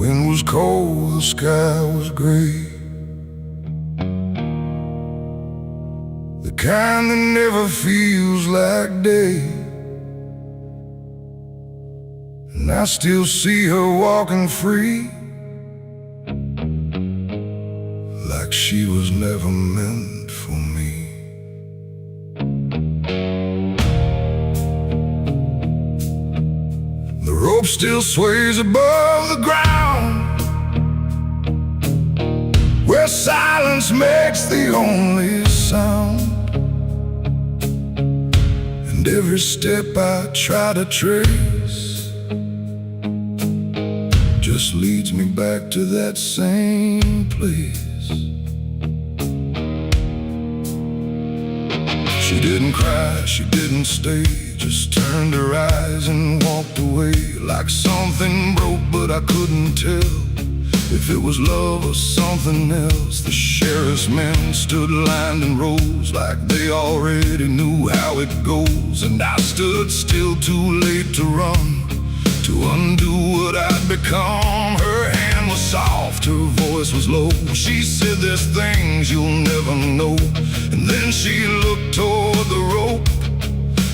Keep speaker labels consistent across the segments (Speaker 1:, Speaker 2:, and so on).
Speaker 1: wind was cold, the sky was gray, the kind that never feels like day. And I still see her walking free, like she was never meant for me. The rope still sways above the ground, where silence makes the only sound. And every step I try to trace just leads me back to that same place. She didn't cry, she didn't stay, just turned her eyes and walked away. Like something broke, but I couldn't tell if it was love or something else. The sheriff's men stood lined in rows, like they already knew how it goes. And I stood still, too late to run, to undo what I'd become. Her hand was soft, her voice was low. She said, "There's things you'll never know." And then she looked toward the rope,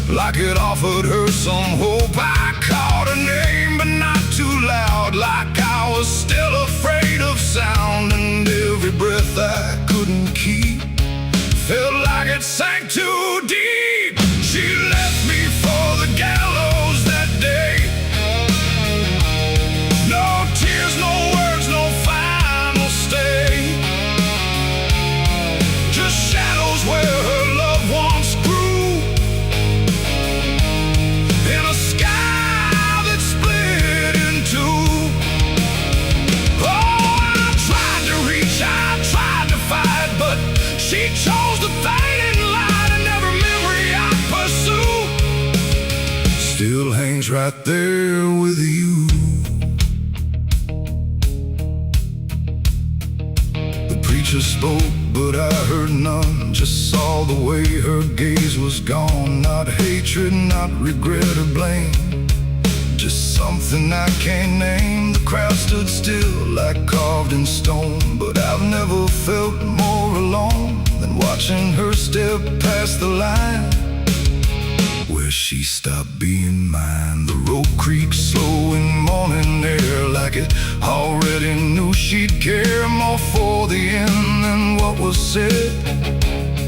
Speaker 1: like it offered her some hope. I called her name, but not too loud, like I was still afraid of sound. And every breath I couldn't keep felt like it sank too deep. She left me for the gallows that day. No tears, no words, no final stay, just shadows where her loved ones grew, in a sky that split in two. Oh, I tried to reach, I tried to fight, but she chose the fading light, and every memory I pursue still hangs right there with you. The preacher spoke, but I heard none, just saw the way her gaze was gone. Not hatred, not regret or blame, just something I can't name. The crowd stood still, like carved in stone, but I've never felt more alone than watching her step past the line where she stopped being mine. The rope creaks slow in morning air, like it already knew she'd care more for the end than what was said,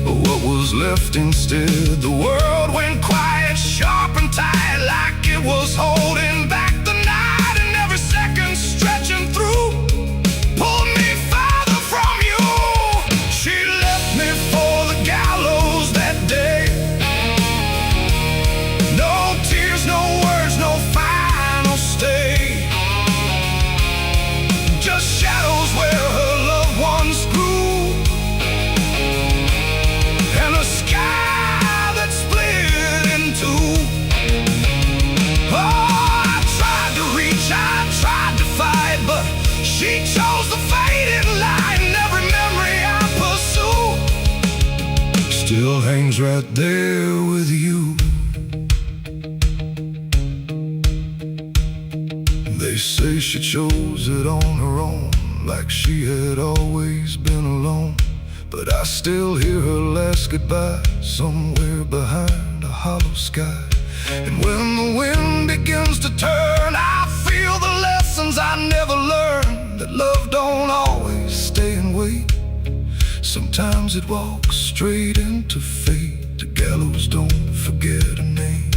Speaker 1: but what was left instead. The world went quiet, sharp and tight, like it was holding back the night, and every second stretching through pulled me farther from you. She left me for the gallows that day. No tears, no words, no final stay, just shadows where her loved ones grew, and a sky that split in two. Oh, I tried to reach, I tried to fight, but she chose the fading light, and every memory I pursue still hangs right there with you. They say she chose it on her own, like she had always been alone. But I still hear her last goodbye somewhere behind a hollow sky. And when the wind begins to turn, I feel the lessons I never learned, that love don't always stay and wait. Sometimes it walks straight into fate. The gallows don't forget a name,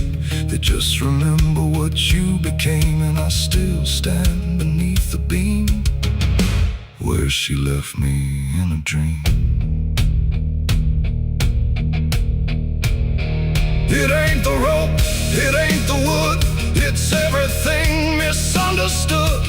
Speaker 1: they just remember what you became. And I still stand beneath the beam where she left me in a dream. It ain't the rope, it ain't the wood, it's everything misunderstood.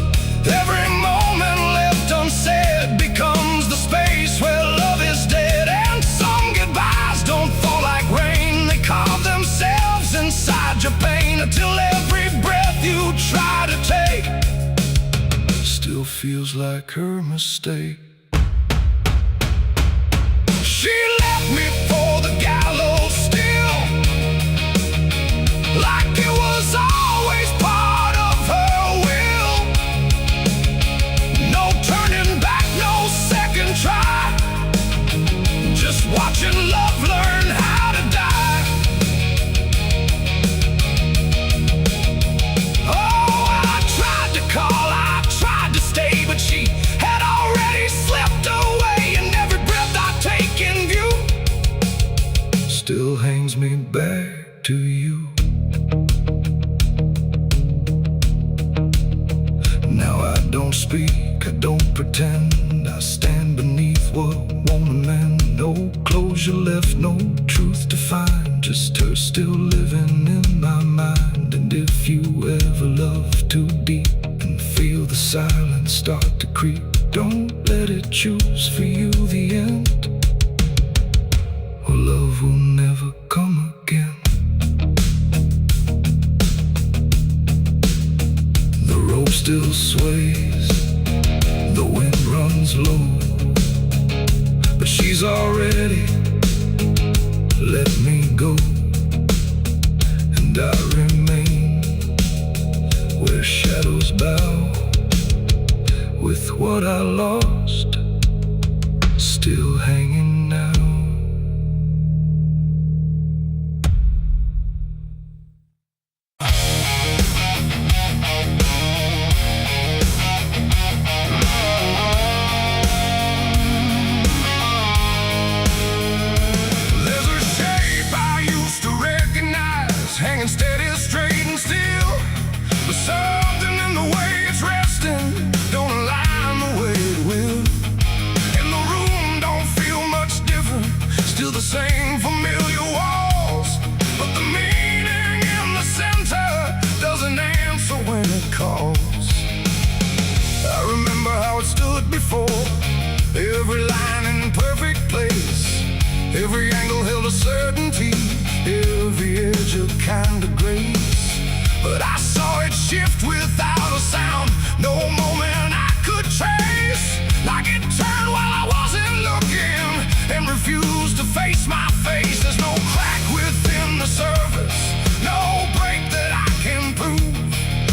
Speaker 1: Every moment left unsaid becomes the space where love is dead. And some goodbyes don't fall like rain, they carve themselves inside your pain, until every breath you try to take still feels like her mistake. She left me for the gallows still, like it was always part of her will. No turning back, no second try, just watching love learn how to die. Oh, I tried to call, I tried to stay, but she had already slipped away, and every breath I take in view still hangs me back to you. Now I don't speak, I don't pretend, I stand beneath what won't amend. No closure left, no truth to find, just her still living in my mind. And if you ever love too deep and feel the silence start to creep, don't let it choose for you the end, or love will never come again. The rope still sways, the wind runs low, but she's already let me go, and I remain where shadows bow, with what I lost still hanging now. There's a shape I used to recognize, hanging steady, straight and still, but something in the way it's resting don't align the way it will. And the room don't feel much different, still the same familiar walls, but the meaning in the center doesn't answer when it calls. I remember how it stood before, every line in perfect place, every angle held a certainty, every edge a kind of grace. But I saw it shift without a sound, no moment I could trace, like it turned while I wasn't looking and refused to face my face. There's no crack within the surface, no break that I can prove,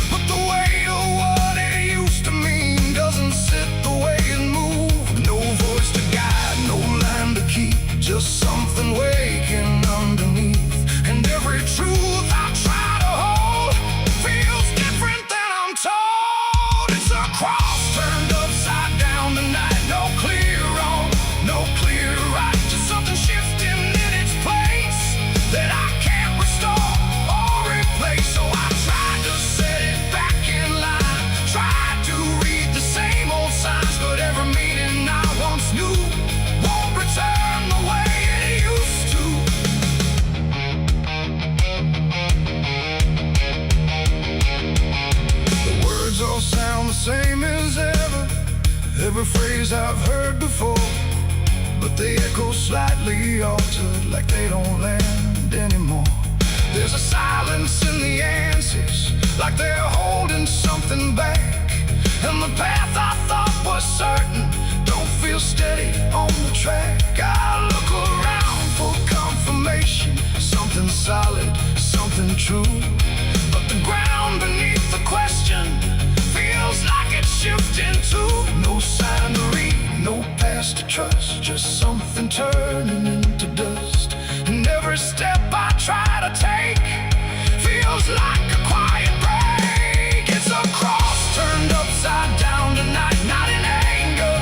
Speaker 1: but the weight of what it used to mean doesn't sit the way it moved. No voice to guide, no line to keep, just something waking underneath. And every truth I try to hold feels different than I'm told. It's a cross turned upside down tonight, no clear wrong, no clear right, just something shifting in its place that I can't restore or replace. So I tried to set it back in line, tried to read the same old signs, but every meaning I once knew won't return the way it used to. The words all sound the same as ever, every phrase I've heard before, but they echo slightly altered, like they don't land anymore. There's a silence in the answers, like they're holding something back, and the path I thought was certain don't feel steady on the track. I look around for confirmation, something solid, something true, but the ground beneath the question feels like it's shifting too. No sign to read, no past to trust, just something turning into dust. And every step I try to take feels like a quiet break. It's a cross turned upside down tonight, not in anger,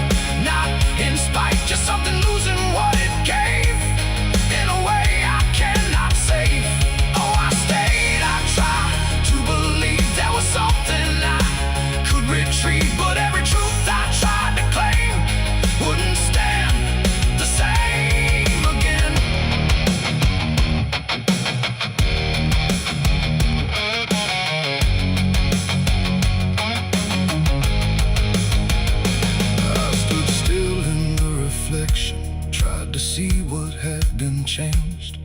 Speaker 1: not in spite, just something losing what it gave in a way I cannot save. Oh, I stayed, I tried to believe there was something I could retrieve, but every truth I tried to claim wouldn't stand the same again. I stood still in the reflection, tried to see what had been changed,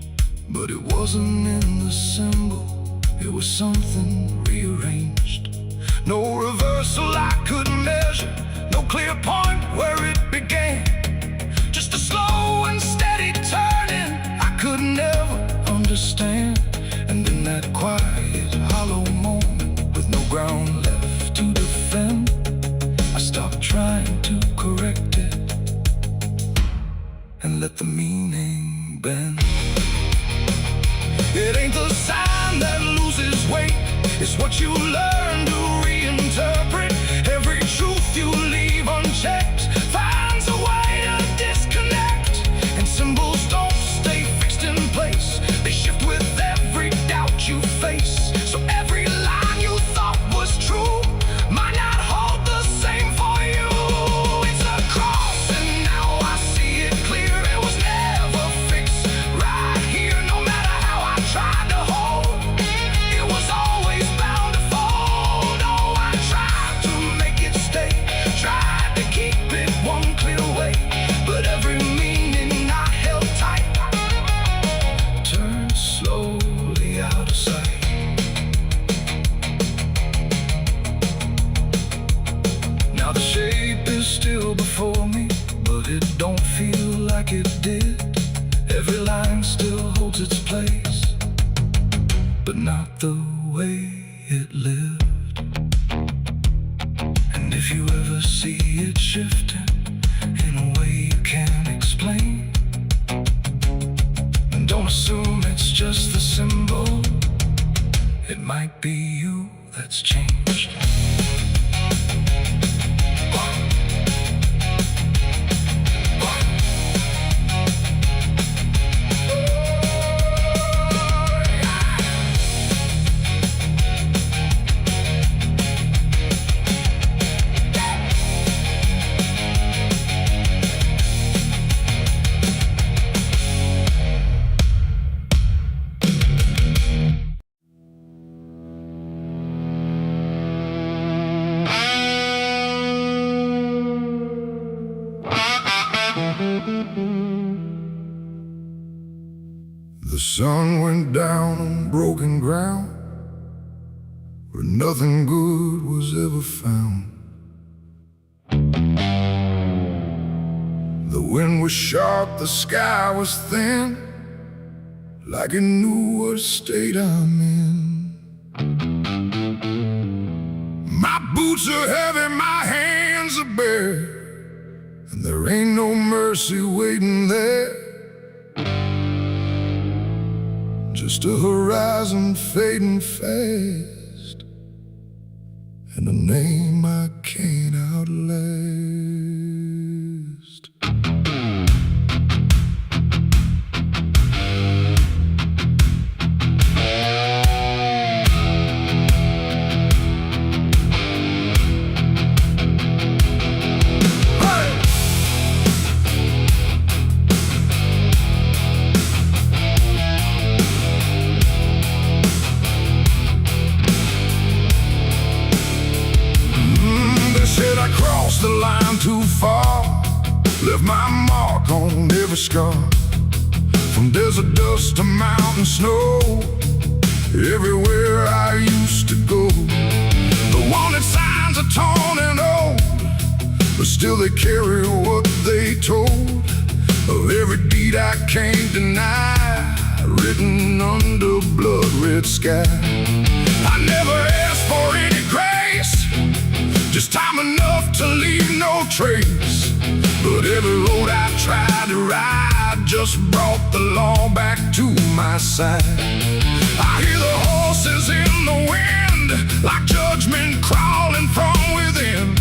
Speaker 1: but it wasn't in the symbol, it was something rearranged. No reversal I could measure, no clear point where it began, just a slow and steady meaning been. It ain't the sign that loses weight, it's what you learn to reinterpret. Every truth you leave unchecked finds a way to disconnect. And symbols don't stay fixed in place, they shift with every doubt you face. So every line you thought was true might not hold the same for you. It's a cross and now I see it clear. It was never fixed right here, no matter how I tried to hold. It was always bound to fold. Oh, I tried to make it stay, tried to keep it one clear way, but every meaning I held tight turned slowly out of sight. Now the shape is still before me, but it don't feel like it did. Every line still holds its place, but not the way it lived. And if you ever see it shifting in a way you can't explain, then don't assume it's just the symbol. It might be you that's changed. The sun went down on broken ground where nothing good was ever found. The wind was sharp, the sky was thin, like it knew what state I'm in. My boots are heavy, my hands are bare, and there ain't no mercy waiting there. Just a horizon fading fast, and a name I can't outlast. The line too far, left my mark on every scar. From desert dust to mountain snow, everywhere I used to go. The wanted signs are torn and old, but still they carry what they told. Of every deed I can't deny, written under blood red sky. I never asked for any grace, just time enough to leave no trace. But every road I tried to ride just brought the law back to my side. I hear the horses in the wind, like judgment crawling from within.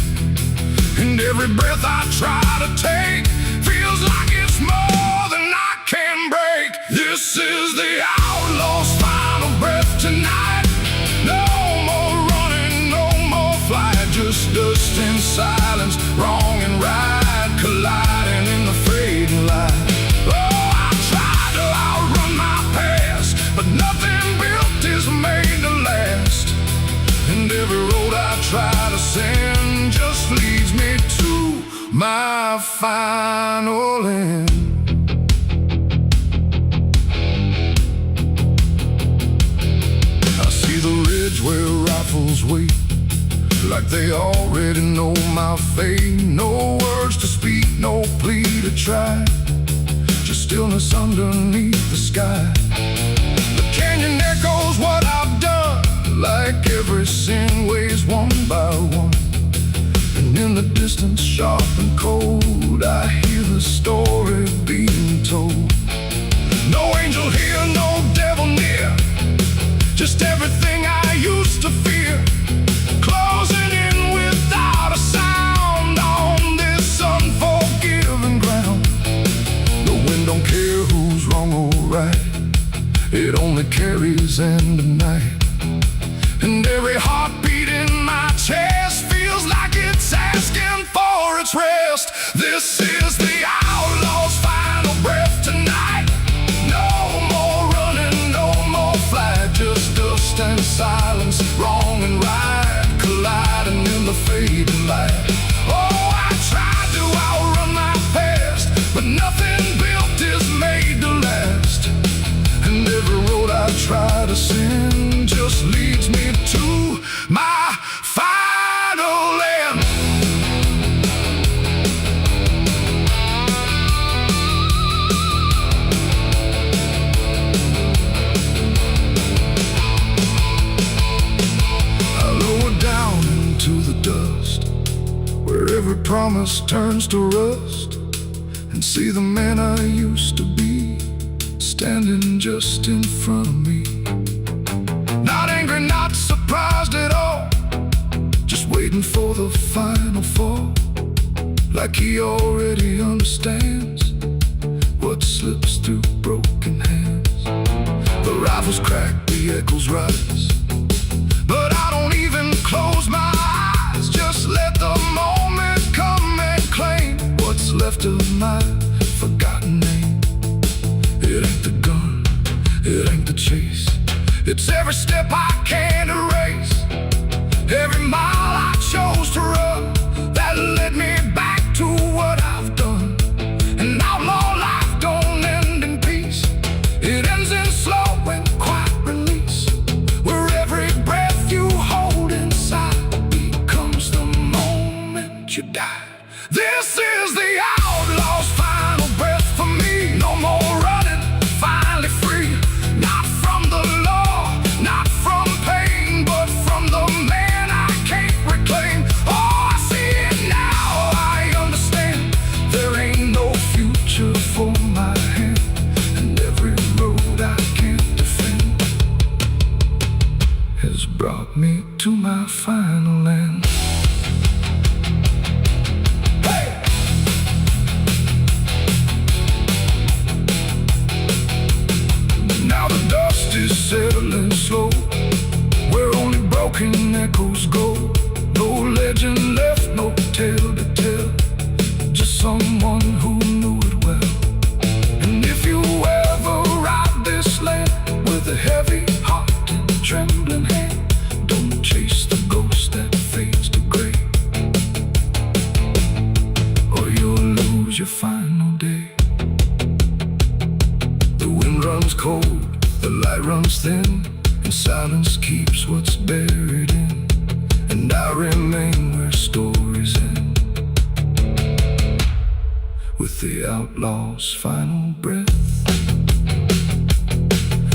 Speaker 1: And every breath I try to take feels like it's more than I can break. This is the outlaw's final breath tonight. No more running, no more flight, just dust and silence, wrong and right, colliding in the fading light. Oh, I tried to outrun my past, but nothing built is made to last. And every road I try to send just leads me to my final end. I see the ridge where rifles wait, like they already know my fate. No words to speak, no plea to try, just stillness underneath the sky. The canyon echoes what I've done, like every sin weighs one by one. And And in the distance, sharp and cold, I hear the story being told. No angel here, no devil near, just everything I used to fear, closing in without a sound on this unforgiving ground. The wind don't care who's wrong or right, it only carries end of night. And every heartbeat in my chest feels like it's asking for its rest. This is the outlaw's final breath tonight. No more running, no more flight, just dust and silence, wrong and right, colliding in the fading light. Oh, I tried to outrun my past, but nothing built is made to last. And every road I try to send just leads me to my final end. I lower down into the dust, where every promise turns to rust, and see the man I used to be standing just in front of me. Not angry, not surprised at all, just waiting for the final fall. Like he already understands what slips through broken hands. The rifles crack, the echoes rise, but I don't even close my eyes. Just let the moment come and claim what's left of my forgotten name. It ain't the gun, it ain't the chase, it's every step I can't erase, every mile I chose to run that led me back to what I've done. An outlaw life don't end in peace, it ends in slow and quiet release, where every breath you hold inside becomes the moment you die. This is the outlaw's final breath for me. No more running, finally free, not from the law, not from pain, but from the man I can't reclaim. Oh, I see it now, I understand, there ain't no future for my hand, and every road I can't defend has brought me to my final end. Now the dust is settling slow, where only broken echoes go. No legend left, no tale to tell, just someone who knew it well. And if you ever ride this land with a heavy heart and trembling hand, don't chase the ghost that fades to gray, or you'll lose your final day. The wind runs cold, the light runs thin, and silence keeps what's buried in. And I remain where stories end, with the outlaw's final breath,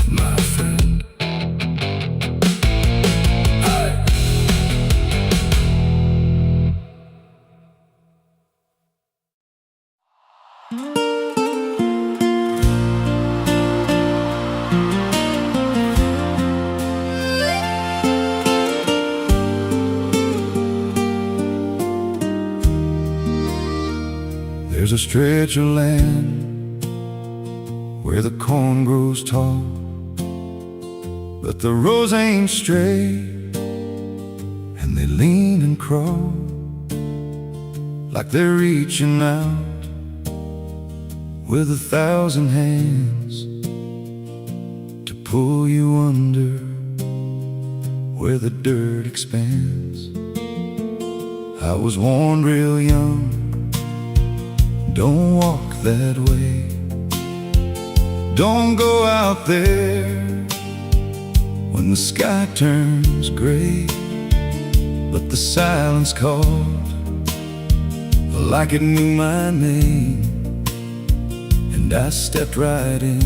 Speaker 1: my friend. There's a stretch of land where the corn grows tall, but the rows ain't straight, and they lean and crawl like they're reaching out with 1,000 hands to pull you under where the dirt expands. I was warned real young, don't walk that way, don't go out there when the sky turns gray. But the silence called like it knew my name, and I stepped right in,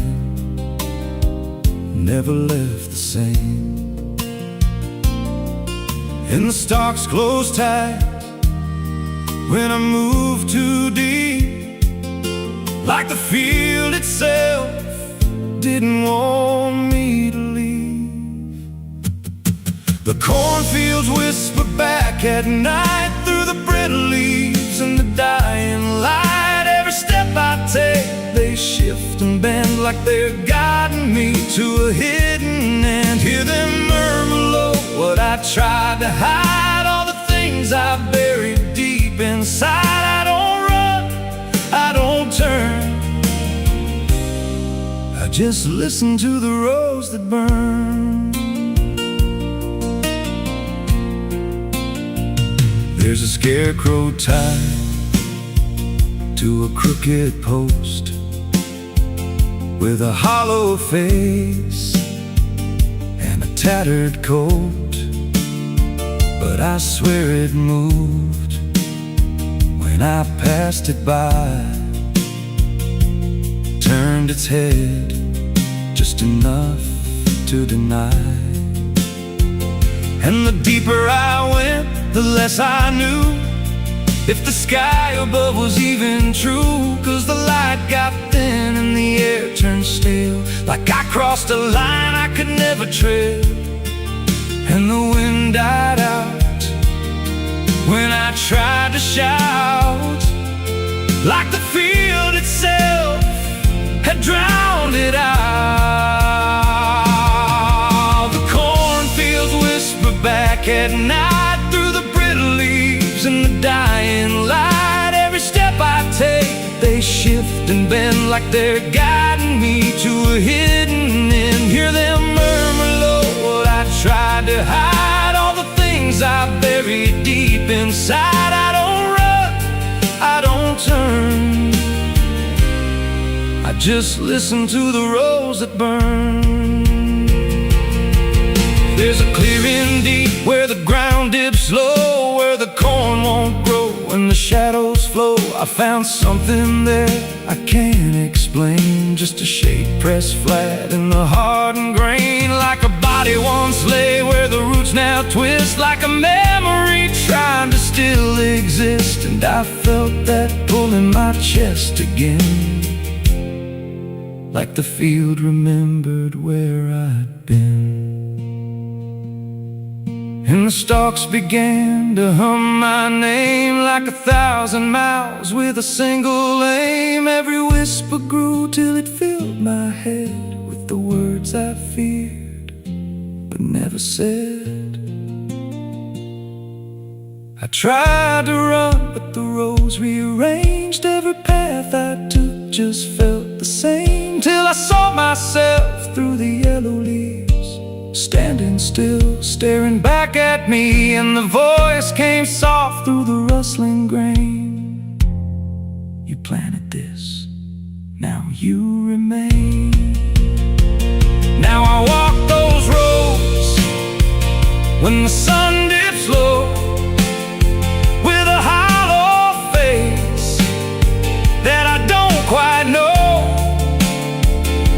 Speaker 1: never left the same. And the stalks closed tight, when I moved too deep, like the field itself didn't want me to leave. The cornfields whisper back at night through the brittle leaves and the dying light. Every step I take, they shift and bend like they're guiding me to a hidden end. Hear them murmur low what I tried to hide, all the things I buried deep inside. I don't run, I don't turn, I just listen to the rose that burn. There's a scarecrow tied to a crooked post with a hollow face and a tattered coat, but I swear it moved when I passed it by. Turned its head just enough to deny. And the deeper I went, the less I knew if the sky above was even true. 'Cause the light got thin and the air turned stale, like I crossed a line I could never tread. And the wind died out when I tried to shout, like the field itself had drowned it out. The cornfields whisper back at night through the brittle leaves and the dying light. Every step I take, they shift and bend like they're guiding me to a hidden end. Hear them murmur low what I tried to hide, all the things I buried deep inside. I don't run, I don't turn, I just listen to the rose that burn. There's a clearing deep where the ground dips low, where the corn won't grow and the shadows flow. I found something there I can't explain, just a shape pressed flat in the hardened grain, like a body once lay where the roots now twist, like a memory trying to still exist. And I felt that pull in my chest again, like the field remembered where I'd been. And the stalks began to hum my name like 1,000 mouths with a single aim. Every whisper grew till it filled my head with the words I feared but never said. I tried to run, but the rose rearranged. Every path I took just felt the same, till I saw myself through the yellow leaves, standing still, staring back at me. And the voice came soft through the rustling grain. You planted this, now you remain. Now I walk those roads when the sun dips low, with a hollow face that I don't quite know.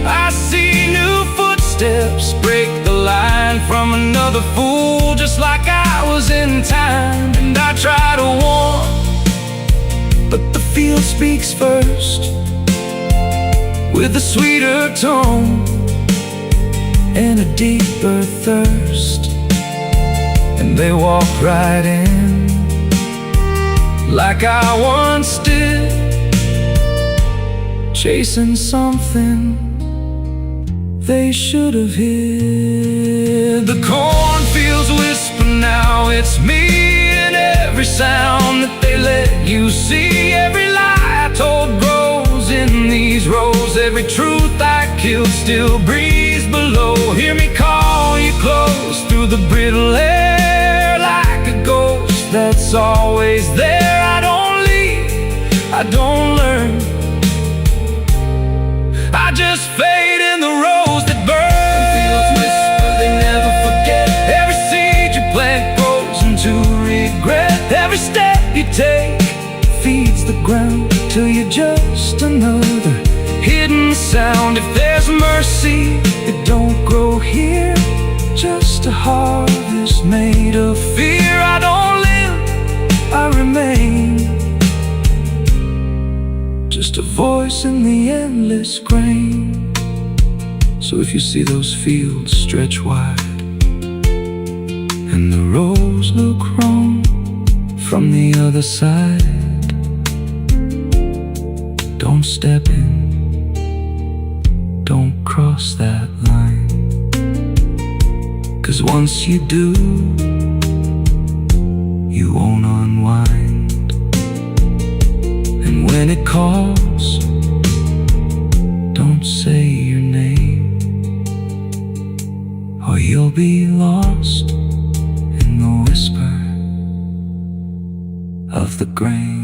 Speaker 1: I see new footsteps break the line from another fool, just like I was in time. And I try to warn, but the field speaks first, with a sweeter tone and a deeper thirst. And they walk right in, like I once did, chasing something they should have hid. The cornfields whisper now, it's me, and every sound that they let you see. Every lie I told grows in these rows, every truth I killed still breathes below. Hear me call you close through the brittle air, like a ghost that's always there. I don't leave, I don't learn, I just fade in the rose that burn. Fields whisper, they never forget. Every seed you plant grows into regret. Every step you take feeds the ground till you're just another hidden sound. If there's mercy, it don't grow here, just a harvest made of fear. I don't live, I remain. just a voice in the endless grain. So if you see those fields stretch wide and the roads look wrong from the other side, don't step in, don't cross that line. 'Cause once you do, you won't unwind. And when it calls, don't say your name, or you'll be lost in the whisper of the grain.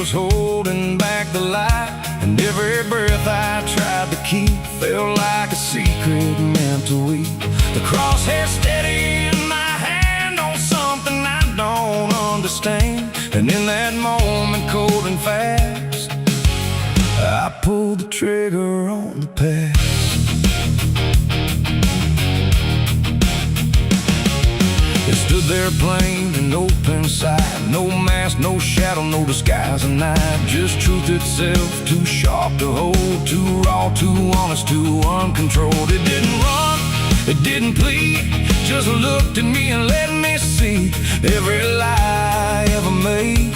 Speaker 1: Was holding back the light, and every breath I tried to keep felt like a secret meant to weep. The crosshair steady in my hand on something I don't understand, and in that moment, cold and fast, I pulled the trigger on the past. It stood there plain and open sight, no mask, no shadow, no disguise, and night, just truth itself, too sharp to hold, too raw, too honest, too uncontrolled. It didn't run, it didn't plead, just looked at me and let me see every lie I ever made,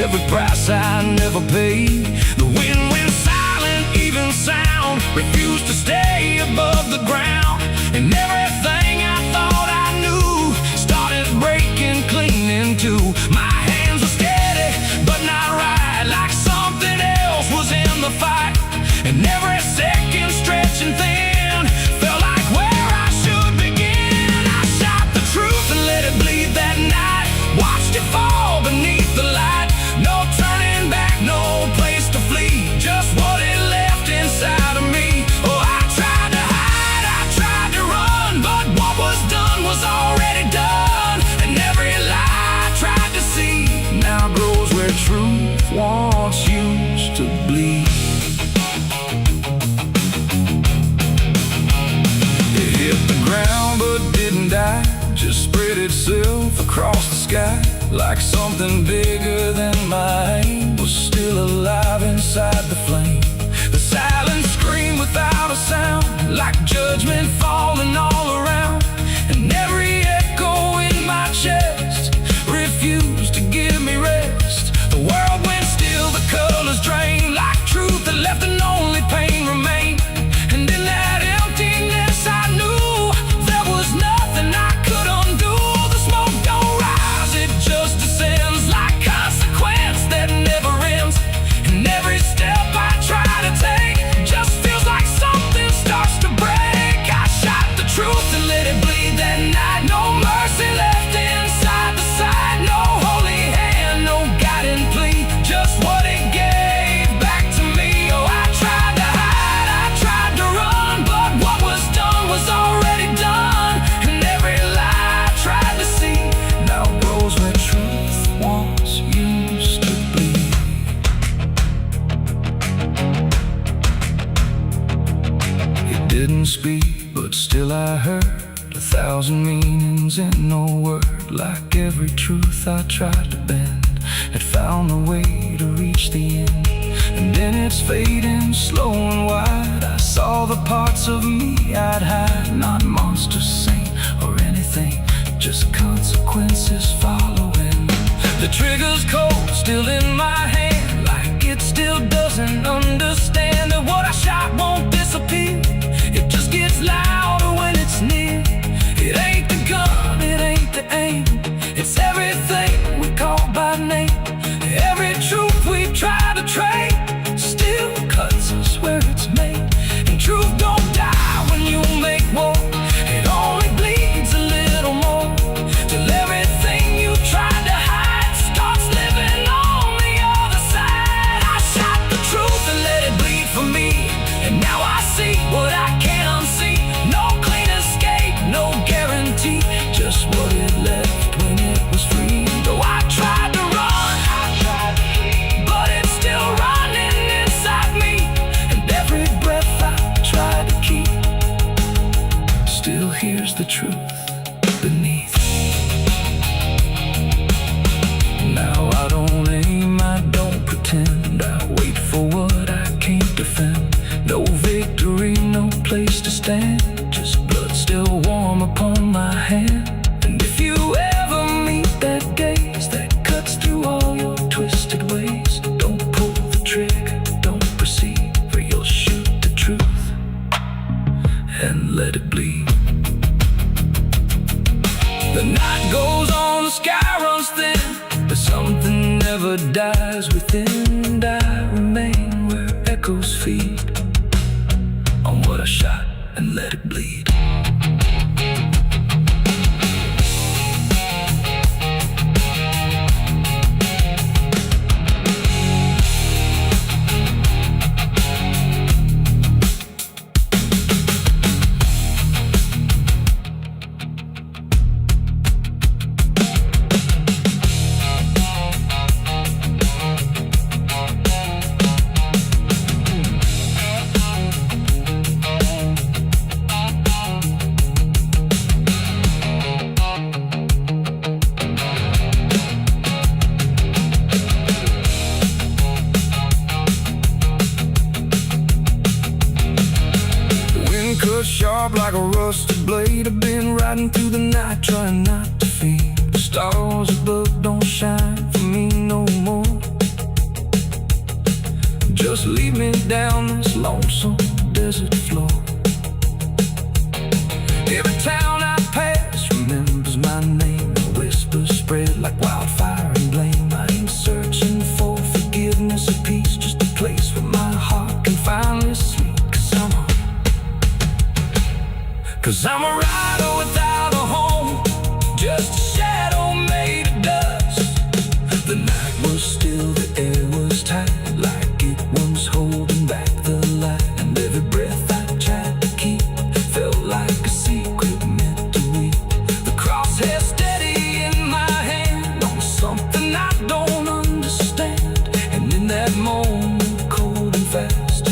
Speaker 1: every price I never paid. The wind went silent, even sound refused to stay above the ground, and everything I thought I knew started breaking clean in two. My hands were steady, but not right, like something else was in the fight, and every second stretching thin felt like where I should begin. I shot the truth and let it bleed that night, watched it fall beneath the light. No turning back, no place to flee, just what it left inside of me. Oh, I tried to hide, I tried to run, but what was done was already done, and every lie I tried to see now grows where truth once used to bleed. It hit the ground but didn't die, just spread itself across the sky, like something bigger than mine was still alive inside the flame. The silence screamed without a sound, like judgment falling all around, and every echo in my chest refused to give me rest. The world went still, the colors drained, like truth that left and only pain remained. And in that emptiness I knew there was nothing I could undo. The smoke don't rise, it just descends, like consequence that never ends. And every step I try to take just feels like something starts to break. I shot the truth and let it bleed that night, no mercy left inside the side, no holy hand, no guiding plea, just what it gave back to me. Oh, I tried to hide, I tried to run, but what was done was already done, and every lie I tried to see now grows where truth once used to bleed. It didn't speak, but still I heard 1,000 meanings in no word, like every truth I tried to bend had found a way to reach the end. and then it's fading slow and wide. I saw the parts of me I'd hide, not monster, saint, or anything, just consequences following. The trigger's cold, still in my hand, like it still doesn't understand that what I shot won't disappear. It just gets louder when it's near. It ain't the gun, it ain't the aim, it's everything we call by name. Every truth we try to trade still cuts us where it's made. And truth don't die when you make war, it only bleeds a little more, till everything you tried to hide starts living on the other side. I shot the truth and let it bleed for me, and now I see what I can't unsee. No clean escape, no guarantee, just what it left when it was free. Though I tried to run, but it's still running inside me, and every breath I try to keep still hears the truth beneath. Now I don't aim, I don't pretend, I wait for what I can't defend. No victory, no place to stand, just blood still warm upon my hand. And if you ever meet that gaze that cuts through all your twisted ways, don't pull the trigger, don't proceed, for you'll shoot the truth and let it bleed. The night goes on, the sky runs thin, but something never dies within. And I remain where echoes feed on what I shot and let it bleed. Cut sharp like a rusted blade, I've been riding through the night trying not to fade. The stars above don't shine for me no more. Just lead me down this lonesome desert floor. Every town I pass remembers my name, the whispers spread like wildfire and blame. I ain't searching for forgiveness or peace, just a place where my heart can finally sleep. Cause I'm a rider without a home, just a shadow made of dust. The night was still, the air was tight, like it was holding back the light. And every breath I tried to keep felt like a secret meant to weep. The crosshair steady in my hand on something I don't understand. And in that moment, cold and fast,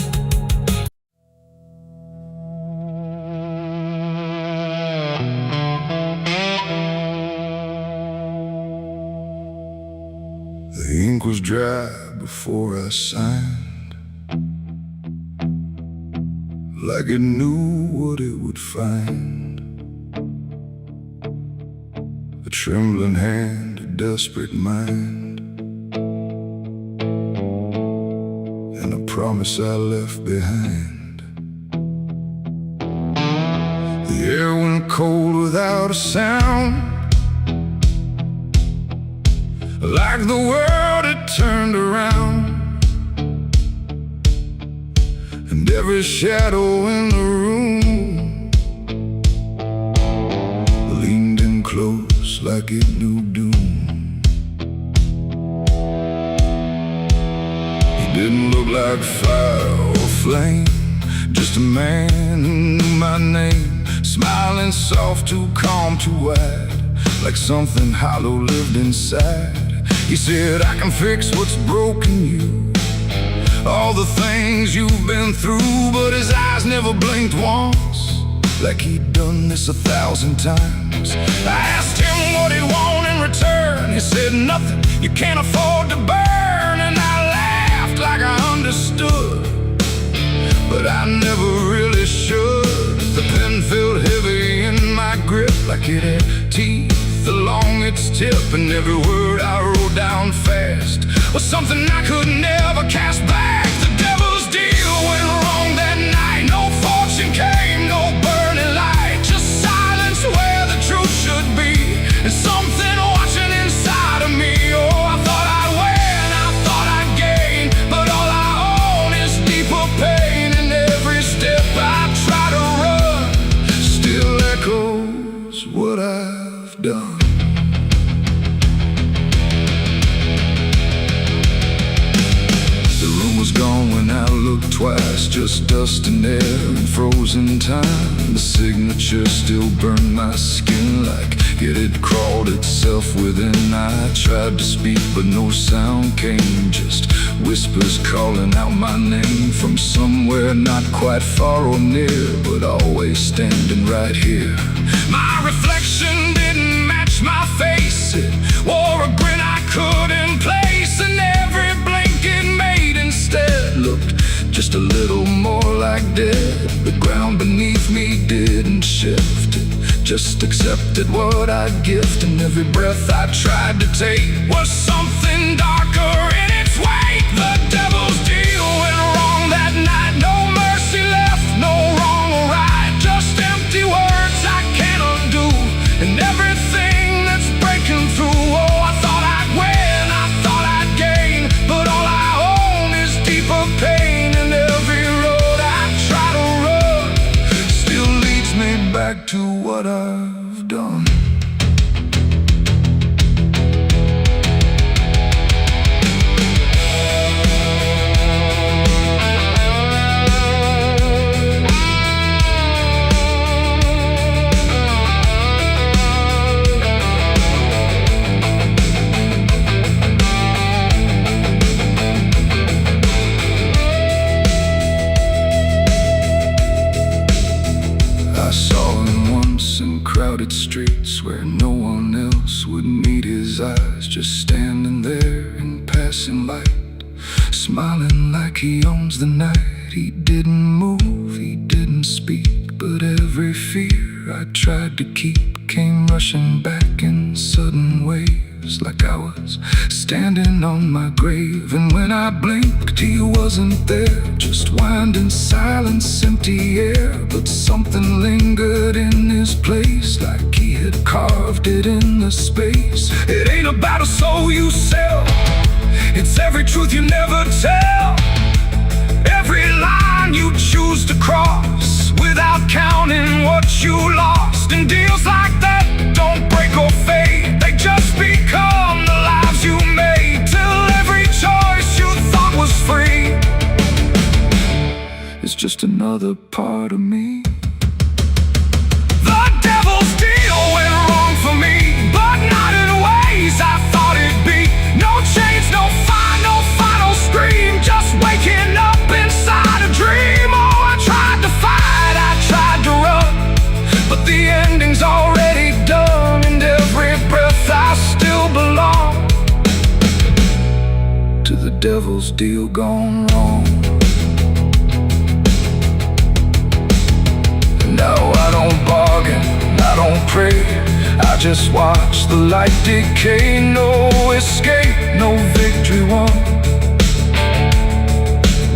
Speaker 1: the ink was dry before I signed, like it knew what it would find. A trembling hand, a desperate mind, and a promise I left behind. The air went cold without a sound, like the world had turned around. And every shadow in the room leaned in close like it knew doom. He didn't look like fire or flame, just a man who knew my name, smiling soft, too calm, too wide, like something hollow lived inside. He said, I can fix what's broken you, all the things you've been through. But his eyes never blinked once, like he'd done this 1,000 times. I asked him what he'd want in return. He said, nothing you can't afford to burn. And I laughed like I understood. It had teeth along its tip, and every word I wrote down fast was something I could never cast back. The devil's deal went wrong that night. No fortune came, no burning light, just silence where the truth should be, and something watching inside of me. Oh, I thought I'd win, I thought I'd gain, but all I own is deeper pain. And every step I try to run still echoes what I've done. Gone when I looked twice, just dust and air and frozen time. The signature still burned my skin like it had crawled itself within. I tried to speak but no sound came, just whispers calling out my name from somewhere not quite far or near, but always standing right here. My reflection didn't match my face, it wore a grin I couldn't place, and every blink it made instead looked just a little more like dead. The ground beneath me didn't shift, it just accepted what I'd gift, and every breath I tried to take was something darker in its wake. The devil's deal went wrong that night. No mercy left, no wrong or right, just empty words I can't undo, and everything that's breaking through. Oh, I thought I'd win, I thought I'd gain, but all I own is deeper pain. And every road I try to run still leads me back to what I've done. I saw him once in crowded streets where no one else would meet his eyes, just standing there in passing light, smiling like he owns the night. He didn't move, he didn't speak, but every fear I tried to keep came rushing back in sudden waves, like I was standing on my grave. And when I blinked, he wasn't there, just winding silence, empty air. But something lingered in his place, like he had carved it in the space. It ain't about a soul you sell, it's every truth you never tell, every line you choose to cross without counting what you lost. And deals like that don't break or fade, they just become the lives you made, till every choice you thought was free is just another part of me. The devil's deal went wrong for me, but not in ways I thought it'd be. No chains, no fire, no final scream, just waking up inside a dream. Oh, I tried to fight, I tried to run, but the ending's already done, and every breath I still belong to the devil's deal gone wrong. No, I don't bargain, I don't pray, I just watch the light decay. No escape, no victory won,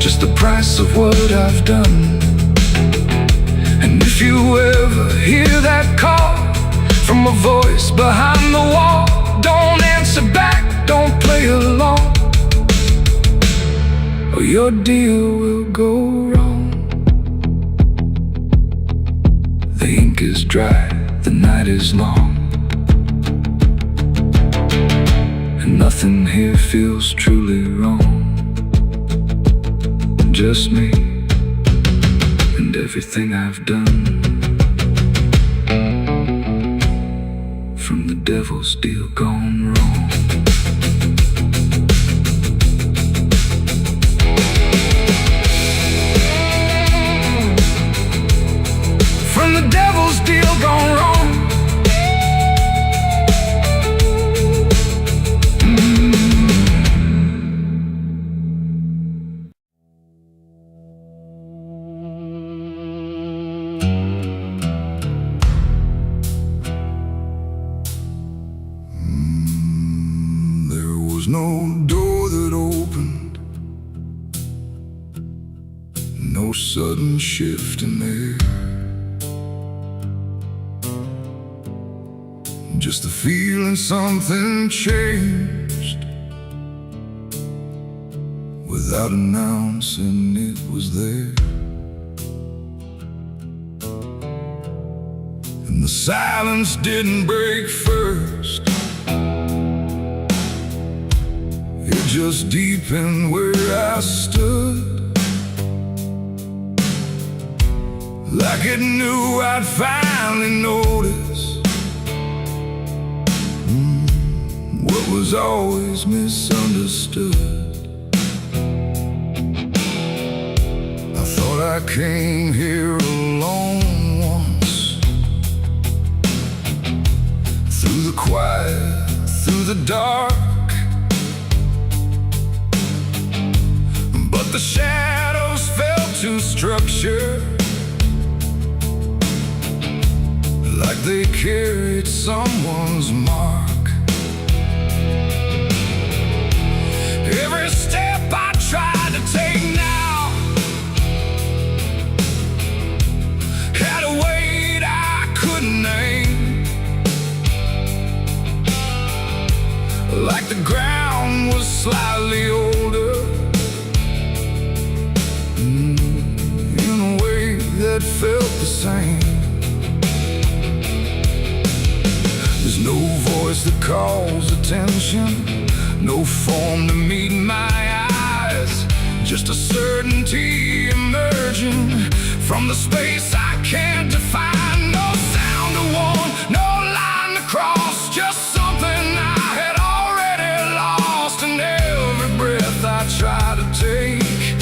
Speaker 1: just the price of what I've done. And if you ever hear that call from a voice behind the wall, don't answer back, don't play along, or your deal will go wrong. The ink is dry, the night is long, and nothing here feels truly wrong. Just me and everything I've done, from the devil's deal gone wrong. From the devil's deal gone wrong. no sudden shift in there. Just the feeling something changed, without announcing it was there. And the silence didn't break first, it just deepened where I stood. Like it knew I'd finally notice what was always misunderstood. I thought I came here alone once, through the quiet, through the dark, but the shadows felt too structured, like they carried someone's mark. Every step I tried to take now had a weight I couldn't name, like the ground was slightly older, in a way that felt the same. There's no voice that calls attention, no form to meet my eyes, just a certainty emerging from the space I can't define. No sound to warn, no line to cross, just something I had already lost. And every breath I try to take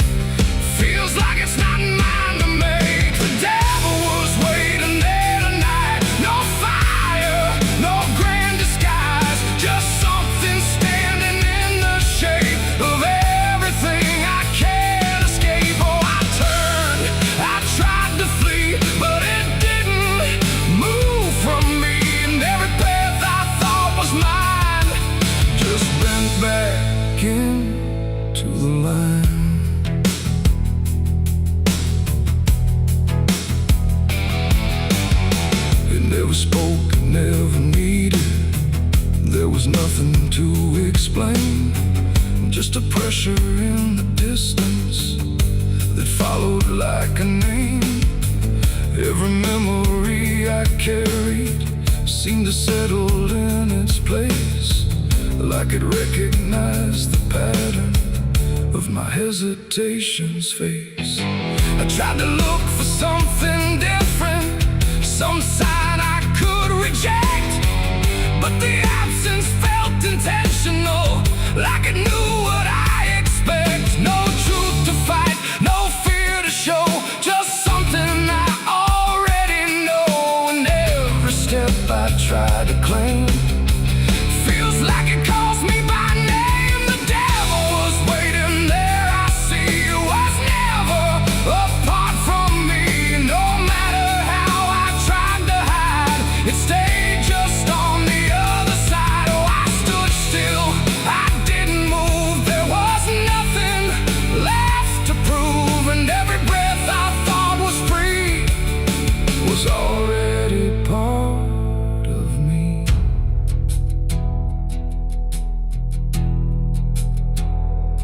Speaker 1: feels like it's not mine to make. The devil was waiting there tonight, no fire, no grand disguise, just something standing in the shape of everything I can't escape. Oh, I turned, I tried to flee, but it didn't move from me. And every path I thought was mine just bent back into the line. It never spoke, it never needed, there was nothing to explain, just a pressure in the distance that followed like a name. Every memory I carried seemed to settle in its place, like it recognized the pattern of my hesitation's face. I tried to look for something different, some sign I could reject, but the absence felt intentional, like it knew what I expect. No truth to fight, no fear to show, just something I already know. And every step I try to claim feels like it calls me by name. The devil was waiting there, I see, was never apart from me. No matter how I tried to hide, it stayed just on the other side. Oh, I stood still, I didn't move, there was nothing left to prove. And every breath I thought was free was already part of me.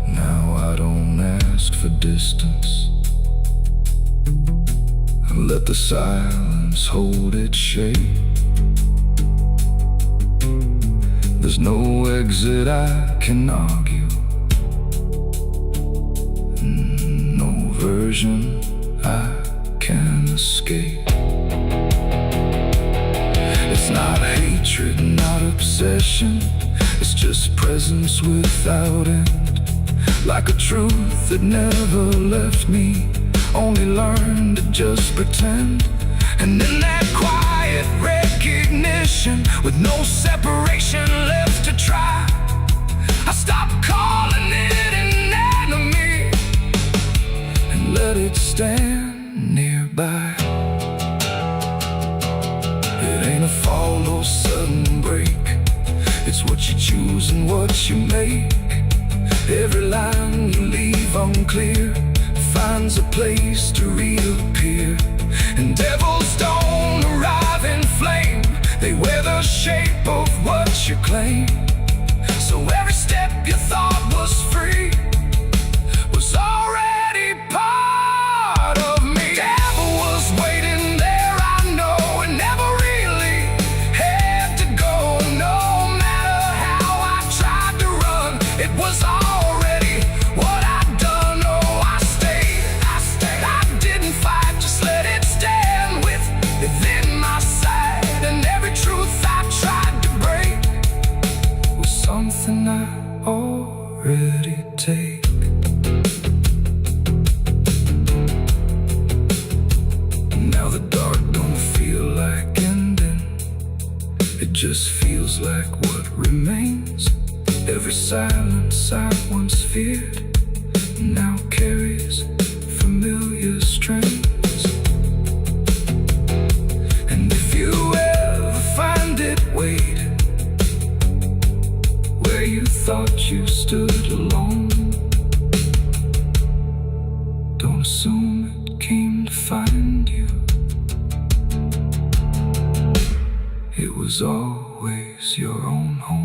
Speaker 1: Now I don't ask for distance, I let the silence hold its shape. There's no exit I can argue, no version I can escape. It's not hatred, not obsession, it's just presence without end, like a truth that never left me, only learned to just pretend. And in that quiet recognition, with no separation left to try, I stopped calling it an enemy and let it stand nearby. It ain't a fall or sudden break, it's what you choose and what you make. Every line you leave unclear finds a place to reappear. And devils don't arrive in flame, they wear the shape of what you claim. So every step you thought was free was already part of me. Devil was waiting there, I know, and never really had to go. No matter how I tried to run, it was already what I'd done. Oh, I stayed, I didn't fight, just let it stand within my sight. And every truth I tried to break was something I already take. Now the dark don't feel like ending, it just feels like what remains. Every silence I once feared now carries familiar strains. And if you ever find it, wait where you thought you stood alone. Don't assume it came to find you, it was always your own home.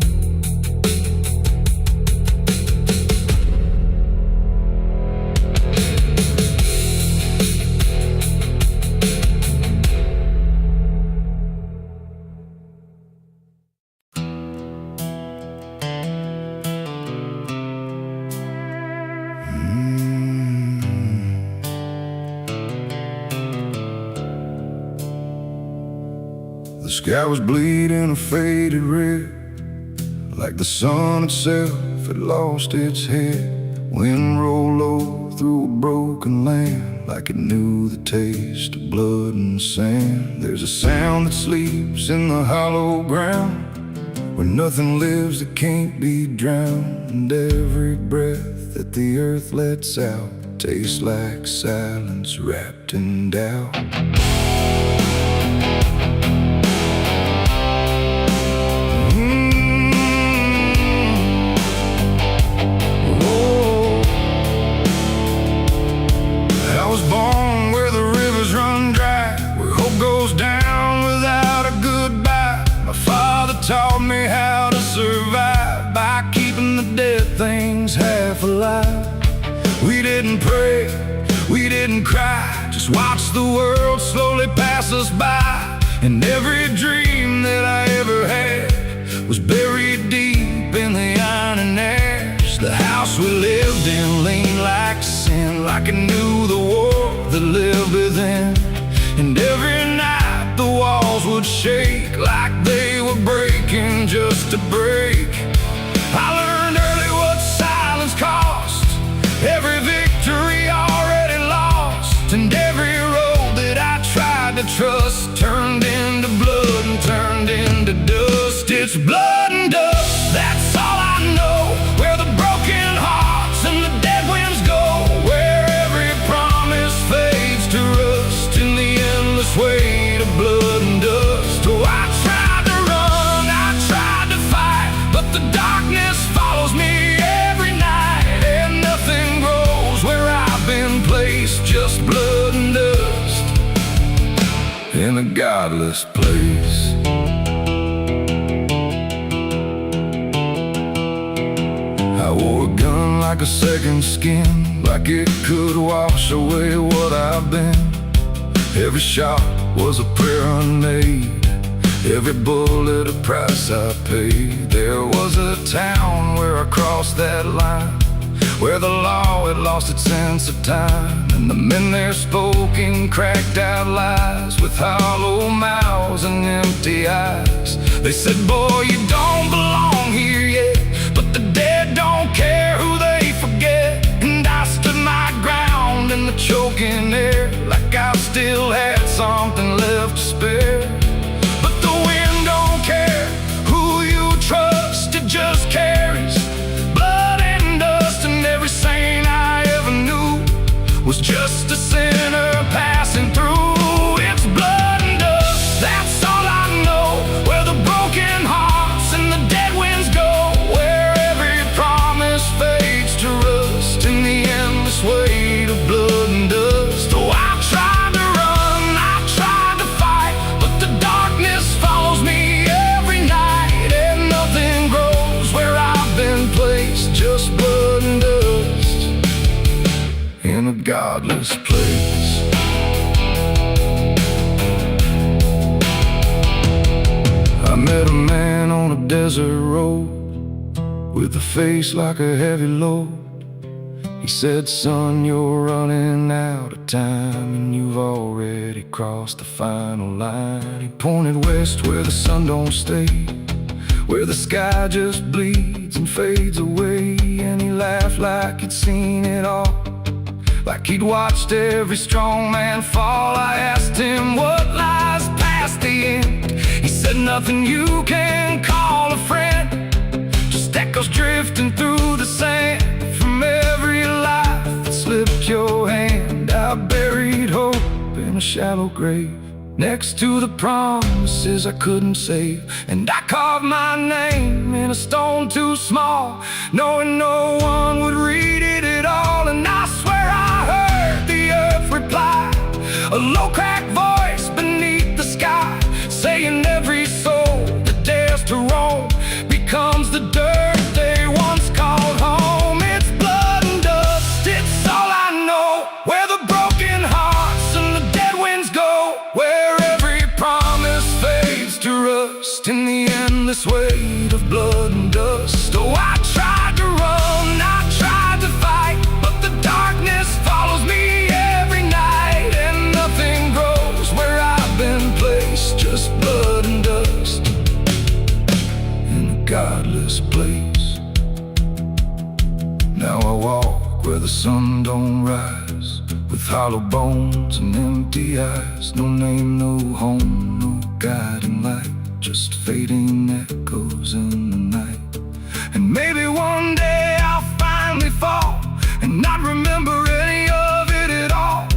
Speaker 1: The sky was bleeding a faded red, like the sun itself had lost its head. Wind rolled low through a broken land, like it knew the taste of blood and sand. There's a sound that sleeps in the hollow ground, where nothing lives that can't be drowned. And every breath that the earth lets out tastes like silence wrapped in doubt. Taught me how to survive by keeping the dead things half alive. We didn't pray, we didn't cry, just watch the world slowly pass us by. And every dream that I ever had was buried deep in the iron and ash. The house we lived in leaned like sin, like it knew the war that lived within. And every night the walls would shake like they were breaking just to break. I learned early what silence cost, every victory already lost. And every road that I tried to trust turned into blood and turned into dust. It's blood and dust, that's all I know. Where the broken hearts and the dead winds go, where every promise fades to rust in the endless weight of blood and dust. Oh, I tried to run, I tried to fight, but the darkness follows me every night. And nothing grows where I've been placed, just blood and dust in a godless place. I wore a gun like a second skin, like it could wash away what I've been. Every shot was a prayer unmade, every bullet a price I paid. There was a town where I crossed that line, where the law had lost its sense of time. And the men there spoke in cracked out lies, with hollow mouths and empty eyes. They said, boy, you don't belong here yet, but the dead don't care who they forget. And I stood my ground in the choking air, like I still had something left to spare. But the wind don't care who you trust, it just carries blood and dust. And every saint I ever knew was just a sinner passing through. It's blood and dust, that's all I know. Where the broken hearts and the dead winds go, where every promise fades to rust in the endless weight of blood godless place. I met a man on a desert road with a face like a heavy load. He said, son, you're running out of time, and you've already crossed the final line. He pointed west where the sun don't stay, where the sky just bleeds and fades away. And he laughed like he'd seen it all, like he'd watched every strong man fall. I asked him what lies past the end. He said, nothing you can call a friend, just echoes drifting through the sand from every life that slipped your hand. I buried hope in a shallow grave, next to the promises I couldn't save. And I carved my name in a stone too small, knowing no one would read it at all. And I swear I heard the earth reply, a low cracked voice beneath the sky, saying every soul that dares to roam becomes the dirt they once called home. It's blood and dust, it's all I know, where the broken hearts and the dead winds go, where every promise fades to rust in the endless weight of blood and dust. Oh, I tried to run, I tried to fight, but the darkness follows me every night. And nothing grows where I've been placed, just blood and dust in a godless place. Now I walk where the sun don't rise, with hollow bones and empty eyes. No name, no home, no guiding light, just fading echoes in the night. And maybe one day I'll finally fall and not remember any of it at all.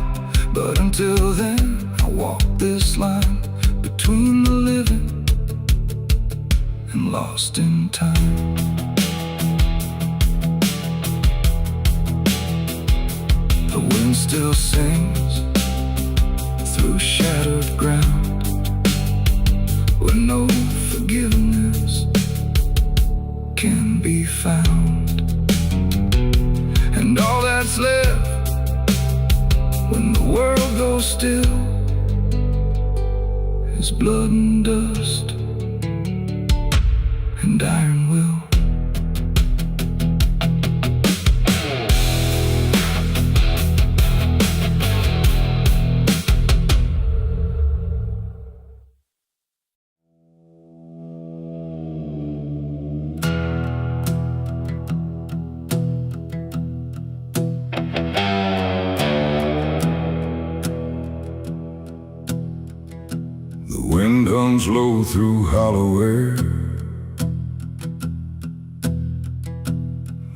Speaker 1: But until then, I walk this line between the living and lost in time. The wind still sings through shattered ground, where no forgiveness can be found. And all that's left when the world goes still is blood and dust and iron will. The wind hums low through hollow air,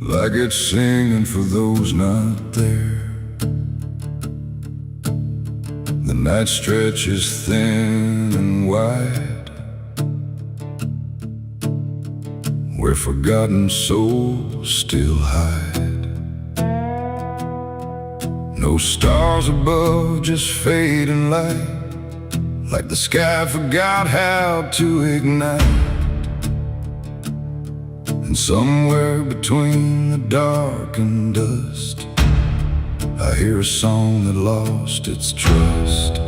Speaker 1: like it's singing for those not there. The night stretches thin and wide, where forgotten souls still hide. No stars above, just fading light, like the sky forgot how to ignite. And somewhere between the dark and dust, I hear a song that lost its trust.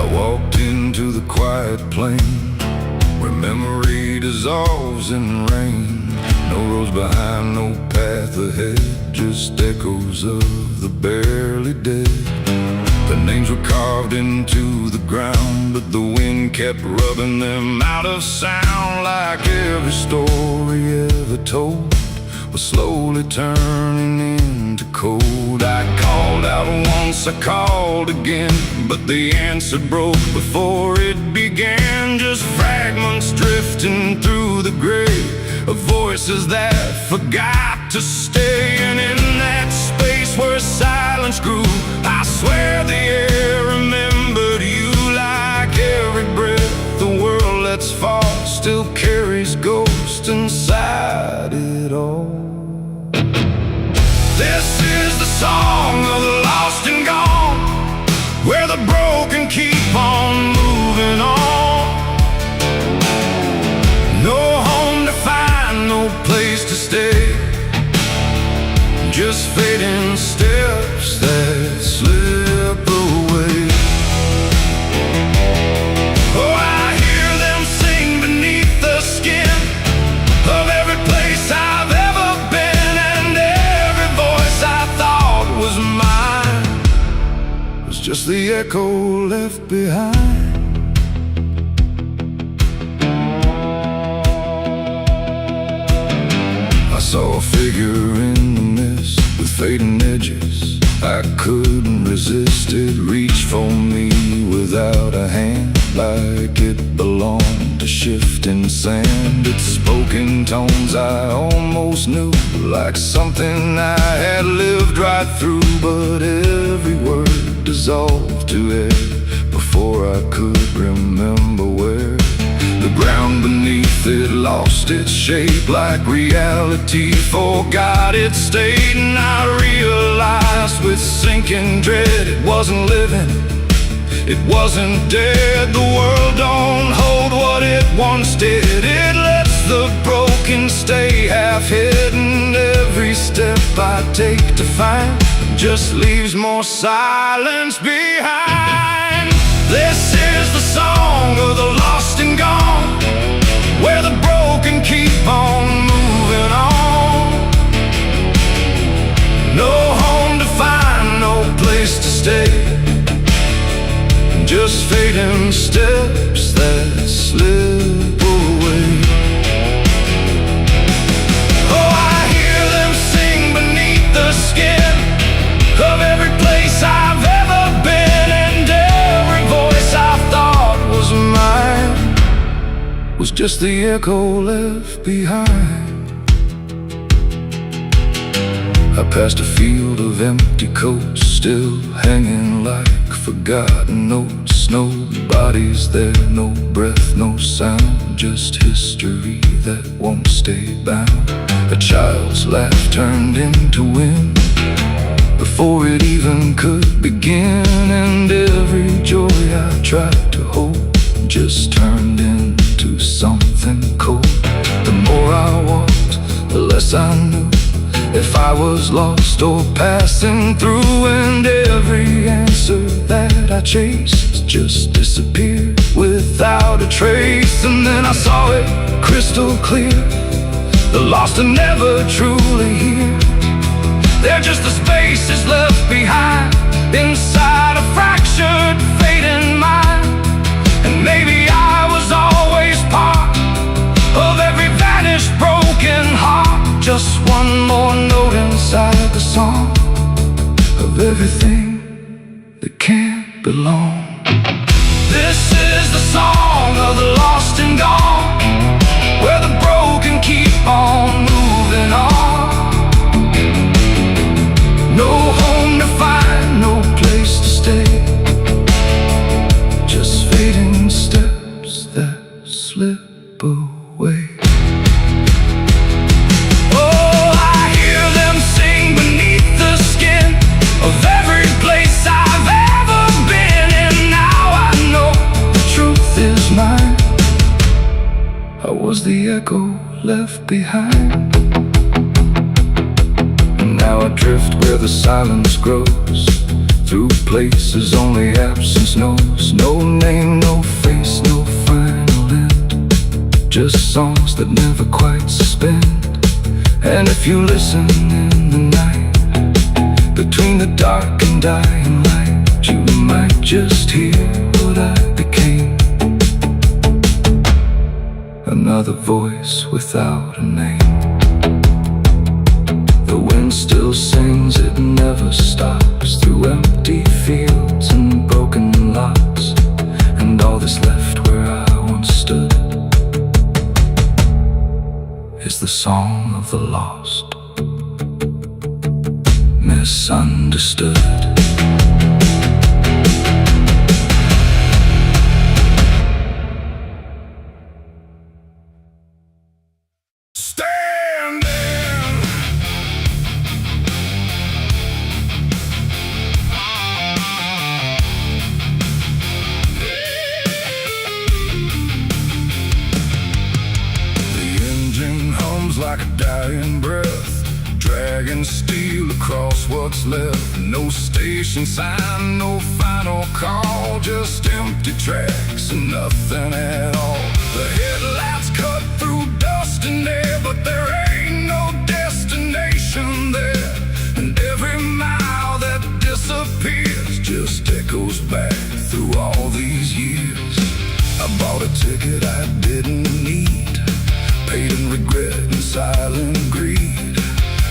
Speaker 1: I walked into the quiet plain, where memory dissolves in rain. No roads behind, no path ahead, just echoes of the barely dead. The names were carved into the ground, but the wind kept rubbing them out of sound. Like every story ever told was slowly turning into cold. I called out once, I called again, but the answer broke before it began. Just fragments drifting through the grave of voices that forgot to stay. And in that space where silence grew, I swear the air remembered you. Like every breath the world lets fall still carries ghosts inside it all. This is the song of the lost and gone, where the broken keep on moving on. No home to find, no place stay, just fading steps that slip away. Oh, I hear them sing beneath the skin of every place I've ever been, and every voice I thought was mine was just the echo left behind. I saw a figure in the mist with fading edges. I couldn't resist it, reach for me without a hand, like it belonged to shifting sand. It spoke in tones I almost knew, like something I had lived right through. But every word dissolved to air before I could remember where. The ground beneath it lost its shape, like reality forgot its state. And I realized with sinking dread, it wasn't living, it wasn't dead. The world don't hold what it once did. It lets the broken stay half hidden. Every step I take to find just leaves more silence behind. This is the song of the lost and gone, where the broken keep on moving on. No home to find, no place to stay, just fading steps that slip away. Oh, I hear them sing beneath the skin of every place I've ever been, and every voice I thought was mine was just the echo left behind. I passed a field of empty coats, still hanging like forgotten notes. Nobody's there, no breath, no sound, just history that won't stay bound. A child's laugh turned into wind before it even could begin, and every joy I tried to hold just turned into something cold. The more I walked, the less I knew if I was lost or passing through, and every answer that I chased just disappeared without a trace. And then I saw it crystal clear, the lost are never truly here. They're just the spaces left behind inside a fractured, fading mind. And maybe I was always part of every vanished, broken heart, just one more note inside the song of everything that can't belong. This is the song of the lost and gone, where the broken keep on moving on. No home to find, no place to stay, just fading steps that slip away. Oh, I hear them sing beneath the skin of every place I've ever been, and now I know the truth is mine. I was the echo left behind. Now I drift where the silence grows, through places only absence knows. No name, no face, no final end, just songs that never quite suspend. And if you listen in the night, between the dark and dying light, you might just hear what I became. Another voice without a name. The wind still sings, it never stops, through empty fields and broken lots, and all that's left where I once stood is the song of the lost, misunderstood. feels like a dying breath, dragging steel across what's left. No station sign, no final call, just empty tracks and nothing at all. The headlights cut through dust and air, but there ain't no destination there. And every mile that disappears just echoes back through all these years. I bought a ticket I didn't need, paid in regret and silent greed.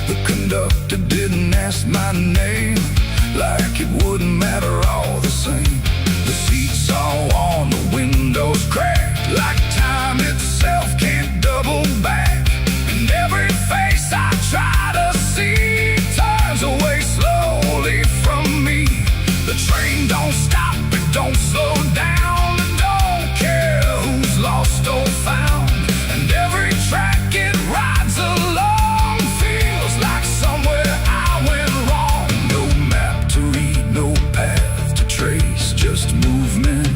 Speaker 1: The conductor didn't ask my name, like it wouldn't matter all the same. The seats all on, the windows cracked, like time itself can't double back. And every face I try to see turns away slowly from me. The train don't stop, it don't slow down, it don't care who's lost or found. And every track it rides along feels like somewhere I went wrong. No map to read, no path to trace, just movement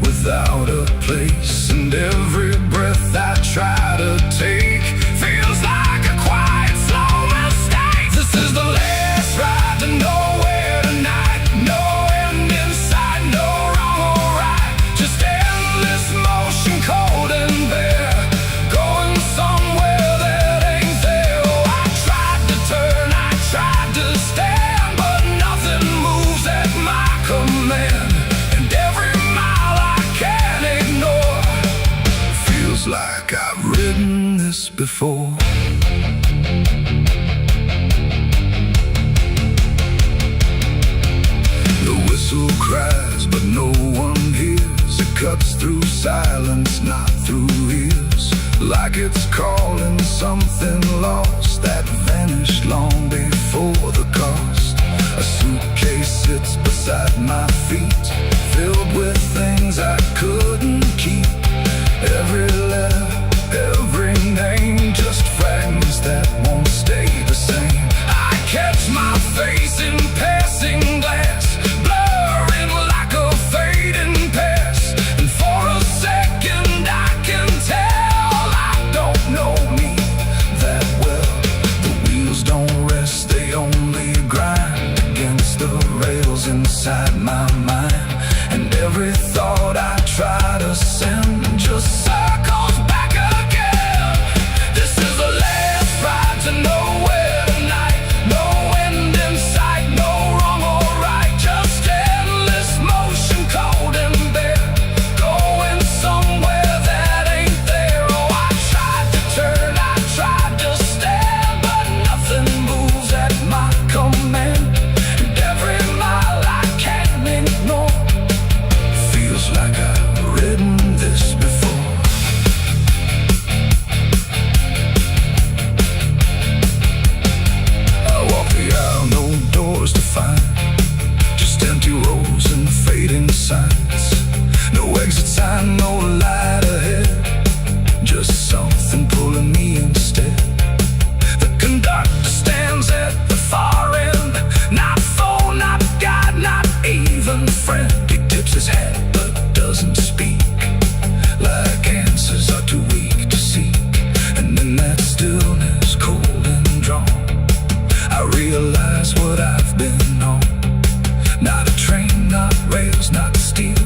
Speaker 1: without a place. And every breath I try to take feels like a quiet, slow mistake. This is the last ride to nowhere tonight. No end in sight, no wrong or right, just endless motion, cold and bare, going somewhere that ain't there. Oh, I tried to turn, I tried to stand, but nothing moves at my command. And every mile I can't ignore feels like I've ridden this before. The whistle cries, but no one hears. It cuts through silence, not through ears, like it's calling something lost that vanished long before the cost. A suitcase sits beside my feet, filled with things I couldn't keep. Every letter, every name, just fragments that won't stay the same. I catch my face in passing glass, blurring like a fading past. And for a second I can tell I don't know me that well. The wheels don't rest, they only grind against the rails inside my mind. And every thought I try to send just circles back again. This is the last ride to nowhere tonight. No end in sight, no wrong or right, just endless motion, cold and bare, going somewhere that ain't there. Oh, I tried to turn, I tried to stand, but nothing moves at my command. And every mile I can't ignore feels like I've ridden this before. I walk the aisle, no doors to find, just empty rows and fading signs. No exit sign, no light ahead, just something pulling me instead. The conductor stands at the far end, not foe, not guide, not even friend. He tips his hat but doesn't speak, like answers are too weak to seek. And in that stillness, cold and drawn, I realize what I've been on. Not a train, not rails, not steel,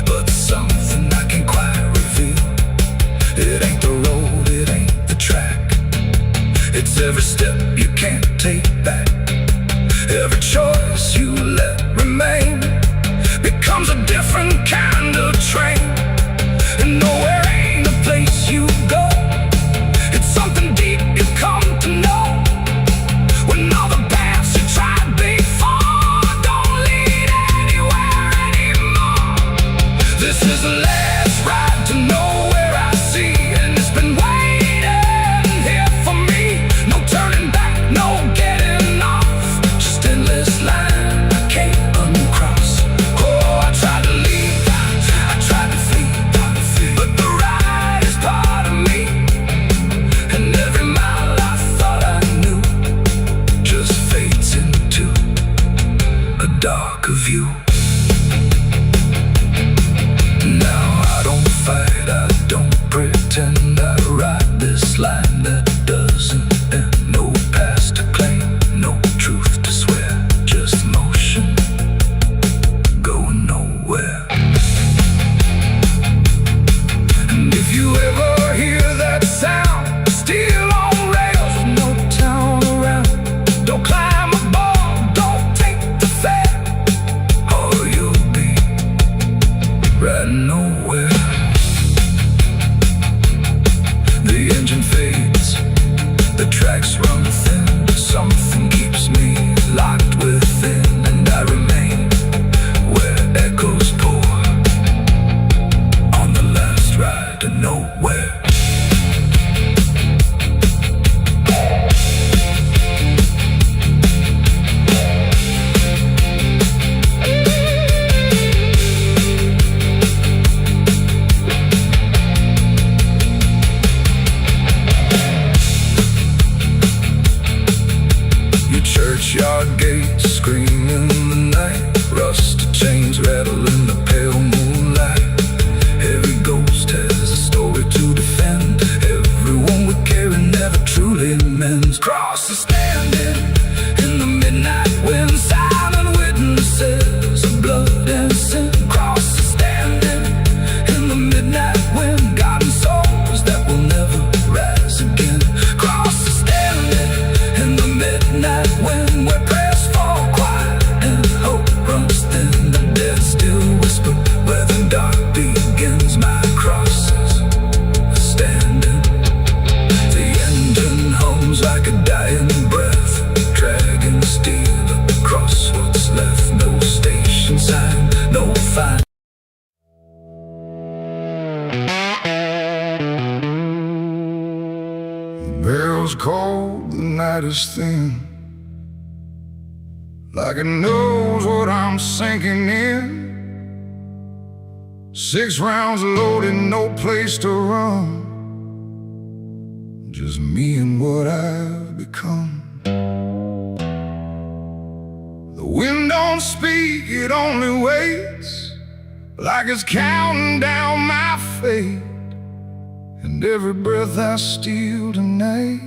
Speaker 1: but something I can't quite reveal. It ain't the road, it ain't the track, it's every step you can't take back. Every choice you let remain becomes a different kind of train. And nowhere ain't a place you go, it's something deep you come to know. When all the paths you tried before don't lead anywhere anymore. This is the last ride to nowhere I see, and it's been waiting here for me. No turning back, no getting off, just endless line I can't uncross. Oh, I tried to leave, I tried to flee, but the ride is part of me. And every mile I thought I knew just fades into a darker view. Now I don't fight, I don't pretend, I ride this line that Steel on rails with no town around. Don't climb a bar, don't take the fare, or you'll be riding nowhere. The engine fades, the tracks run thin. Something keeps me locked within, and I remain where echoes pour on the last ride to nowhere. Churchyard gates scream in the night, rusted chains rattle in the pale moonlight. Every ghost has a story to defend. Everyone we carry never truly mends. Crosses standing in the midnight wind, silent witnesses of blood and sin. Crosses standing in the midnight wind, guiding souls that will never rise again. Crosses standing in the midnight wind, where prayers fall quiet and hope runs thin. The dead still whisper where the dark begins. My crosses are standing. The engine hums like a dying breath, dragging steel across what's left. No station sign, no fine. The bell's cold, the night is thin, like it knows what I'm sinking in. 6 rounds loaded, no place to run. Just me and what I've become. The wind don't speak, it only waits, like it's counting down my fate. And every breath I steal tonight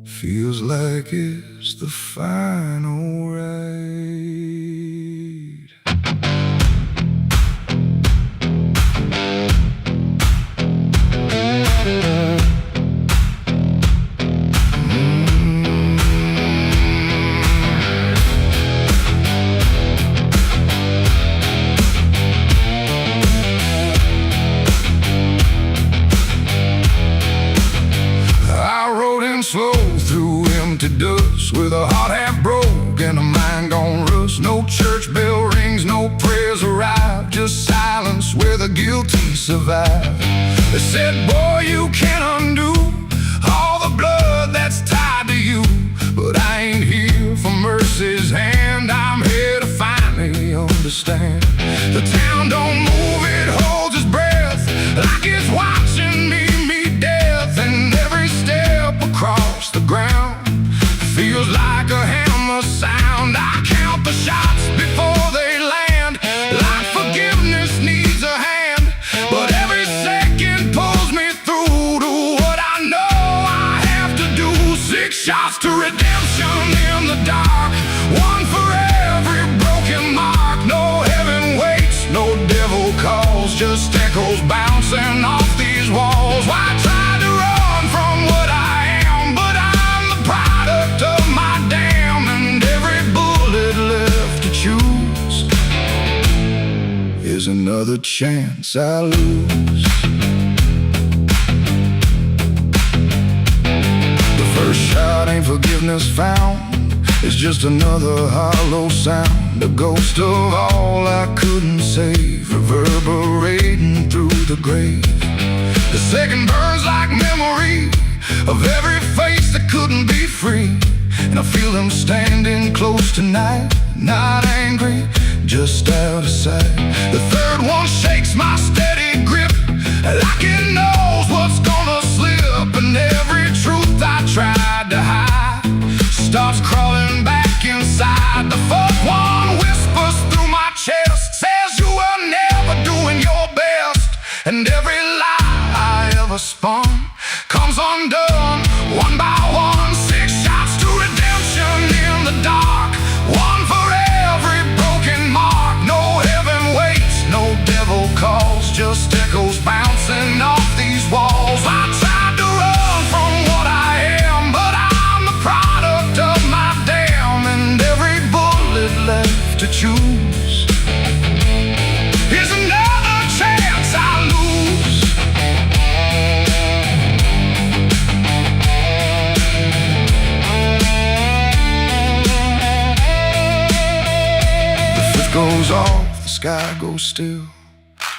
Speaker 1: feels like it's the final ride. Slow through empty dust, with a heart half broke and a mind gone rust. No church bell rings, no prayers arrive, just silence where the guilty survive. They said, boy, you can't undo all the blood that's tied to you. But I ain't here for mercy's hand, I'm here to finally understand. The town don't move, it holds its breath, like it's watching me meet death. And every step across the ground feels like a hammer sound. I count the shots before they land, like forgiveness needs a hand. But every second pulls me through to what I know I have to do. 6 shots to redemption in the dark, one for every broken mark. No heaven waits, no devil calls, just echoes bouncing off these walls. Why try to run from what I am? But I'm the product of my dam, and every bullet left to choose is another chance I lose. The first shot ain't forgiveness found, it's just another hollow sound. The ghost of all I couldn't save, reverberating through the grave. The second burns like memory of every face that couldn't be free. And I feel them standing close tonight, not angry, just out of sight. The third one shakes my steady grip, like it knows what's gonna slip. And every truth I tried to hide starts crawling back inside. The fourth one whispers through my chest, says you were never doing your best. And every lie I ever spun comes undone, one by one. 6 shots to redemption in the dark, one for every broken mark. No heaven waits, no devil calls, just echoes bouncing off these walls. I tried to run from sky goes still,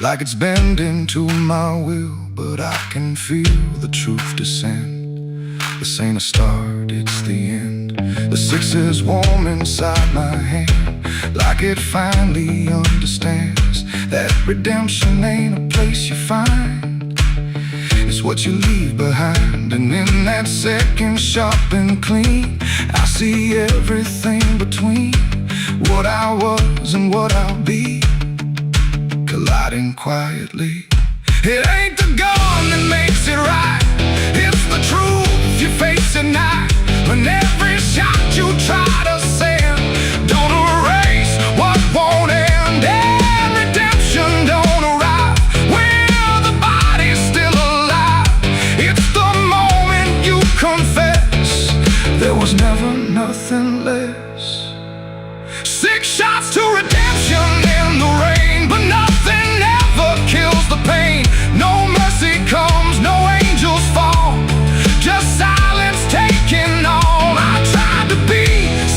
Speaker 1: like it's bending to my will. But I can feel the truth descend. This ain't a start, it's the end. The 6 is warm inside my hand, like it finally understands that redemption ain't a place you find, it's what you leave behind. And in that second, sharp and clean, I see everything between what I was and what I'll be, colliding quietly. It ain't the gun that makes it right, it's the truth you face at night. When every shot you try to send don't erase what won't end, and redemption don't arrive when the body's still alive. It's the moment you confess there was never nothing less. 6 shots to redemption in the rain, but nothing ever kills the pain. No mercy comes, no angels fall, just silence taking on. I tried to be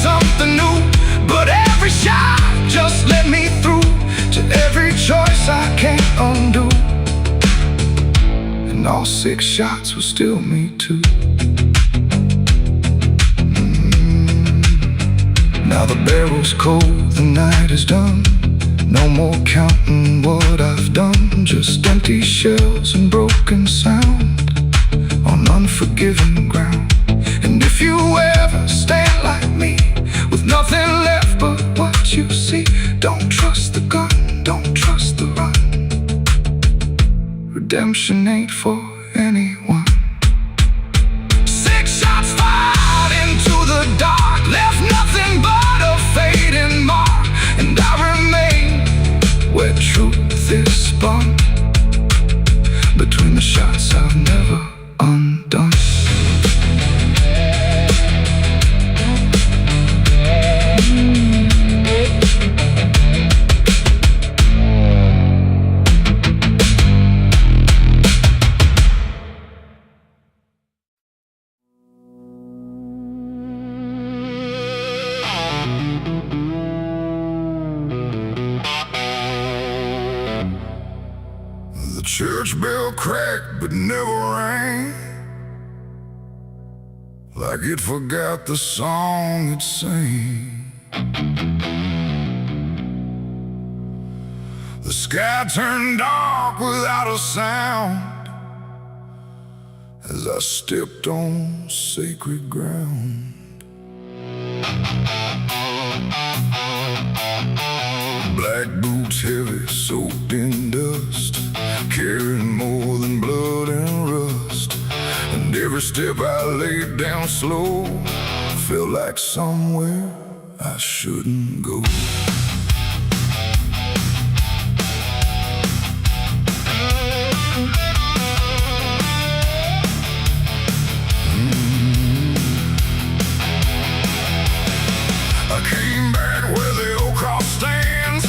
Speaker 1: something new, but every shot just let me through to every choice I can't undo. And all 6 shots were still me too. Now the barrel's cold, the night is done. No more counting what I've done, just empty shells and broken sound on unforgiving ground. And if you ever stand like me, with nothing left but what you see, don't trust the gun, don't trust the run. Redemption ain't for anyone. 6 shots fired into the dark, left nothing but a fading mark. And I remain where truth is spun, between the shots I've never undone. The church bell cracked but never rang, like it forgot the song it sang. The sky turned dark without a sound as I stepped on sacred ground. Black boots heavy, soaked in dust, carrying more than blood and rust. And every step I laid down slow felt like somewhere I shouldn't go. I came back where the old cross stands,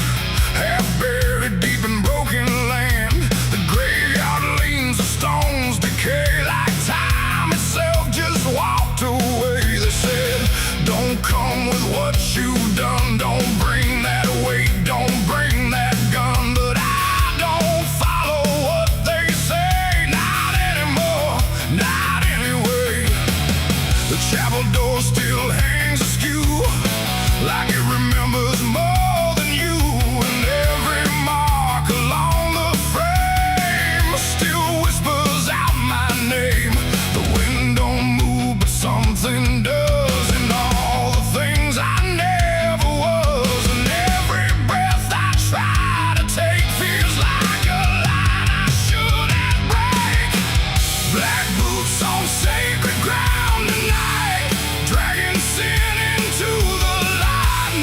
Speaker 1: half buried deep in broken land. The graveyard leans, the stones decay like time itself just walked away. They said, don't come with what you've done, don't bring that weight, don't bring that gun. But I don't follow what they say, not anymore, not anyway. The chapel door still hangs askew, like it remembers more than you. And every mark along the frame still whispers out my name. The wind don't move, but something does, and all the things I never was. And every breath I try to take feels like a line I shouldn't break. Black boots on sacred ground tonight, dragging sin into the light.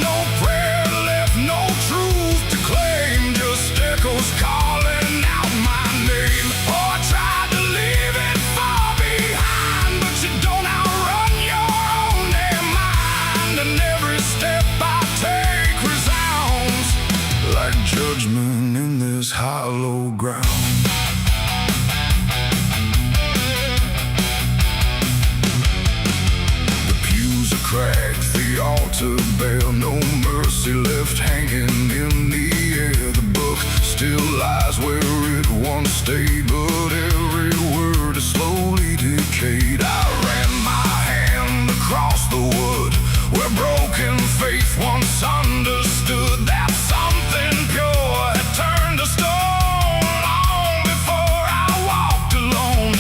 Speaker 1: shade. I ran my hand across the wood where broken faith once understood that something pure had turned to stone long before I walked alone.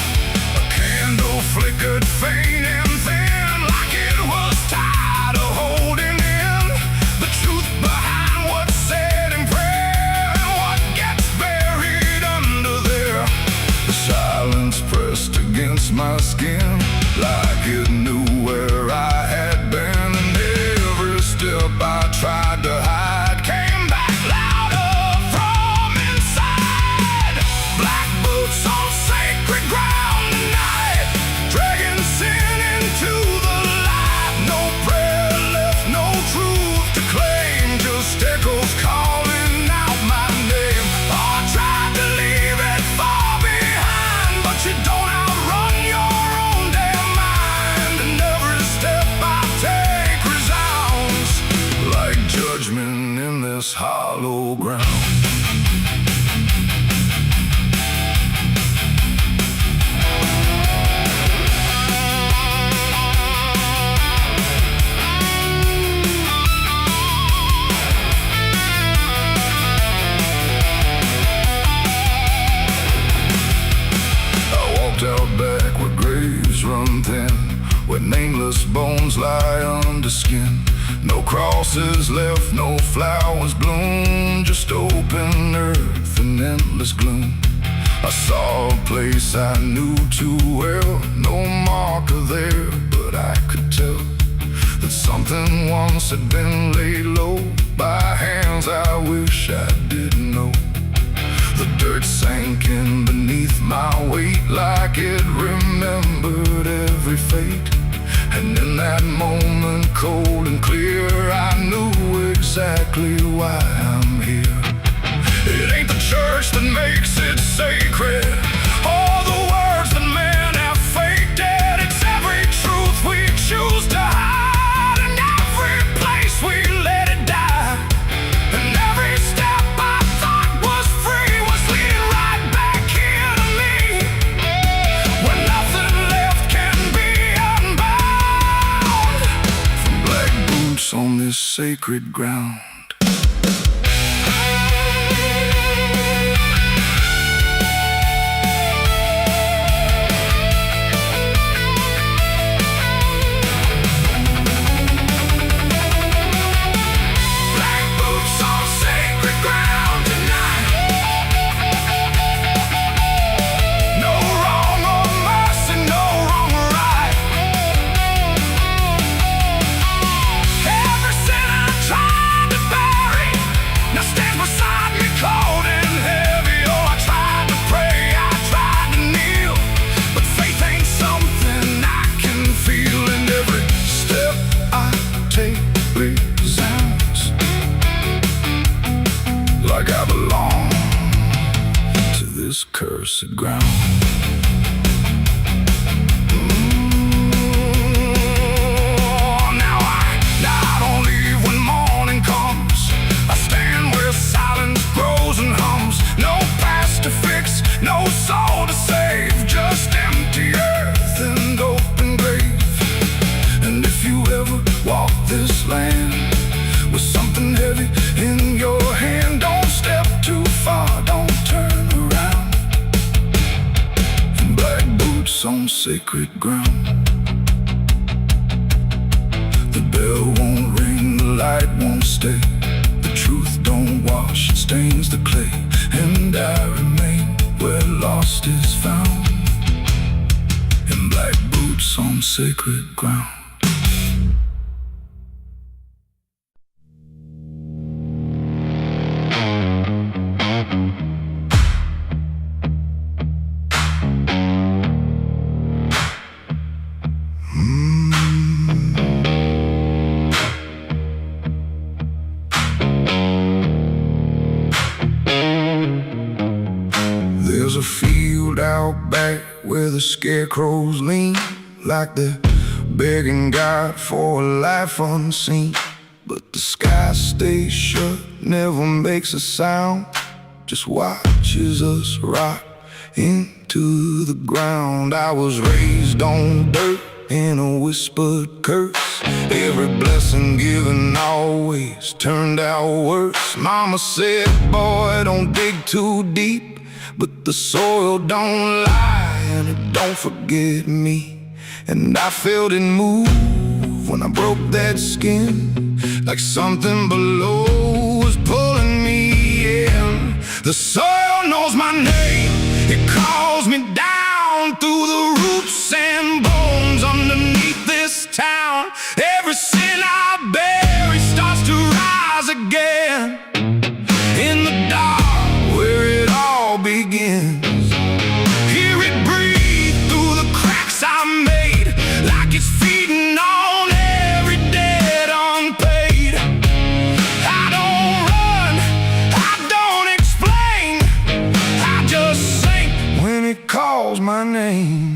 Speaker 1: A candle flickered faint and thin, like it was tired of holding in the truth behind what's said in prayer and what gets buried under there. The silence pressed against my skin like it knew where I had been, and every step I tried to hide came back louder from inside. Black boots on sacred ground tonight, dragging sin into the light. No prayer left, no truth to claim, just echoes calling out my name. Oh, I tried to leave it far behind, but you don't outrun your own damn mind. And every step I take resounds like judgment in this hollow ground. I walked out back where graves run thin, where nameless bones lie under skin. No crosses left, no flowers bloom, just open earth and endless gloom. I saw a place I knew too well, no marker there, but I could tell that something once had been laid low by hands I wish I didn't know. The dirt sank in beneath my weight like it remembered every fate. And in that moment, cold and clear, I knew exactly why I'm here. It ain't the church that makes it sacred, or the words that men have faked it. It's every truth we choose to hide, and every place we let it die. And every step I thought was free was leading right back here to me, where nothing left can be unbound from black boots on this sacred ground. Like I belong to this cursed ground. Now I don't leave when morning comes. I stand where silence grows and hums. No past to fix, no soul to save, just empty earth and open grave. And if you ever walk this land with something heavy in your hand, don't step too far, don't turn around. Black boots on sacred ground. The bell won't ring, the light won't stay. The truth don't wash, it stains the clay. And I remain where lost is found, in black boots on sacred ground. There's a field out back where the scarecrows lean, like they're begging God for a life unseen. But the sky stays shut, never makes a sound, just watches us rot into the ground. I was raised left on dirt in a whispered curse. Every blessing given always turned out worse. Mama said, boy, don't dig too deep, but the soil don't lie and it don't forget me. And I felt it move when I broke that skin, like something below was pulling me in. The soil knows my name, it calls me down through the roots and bones underneath this town. Every sin I bury starts to rise again in the dark where it all begins. Hear it breathe through the cracks I made, like it's feeding on every debt unpaid. I don't run, I don't explain, I just sink when it calls my name.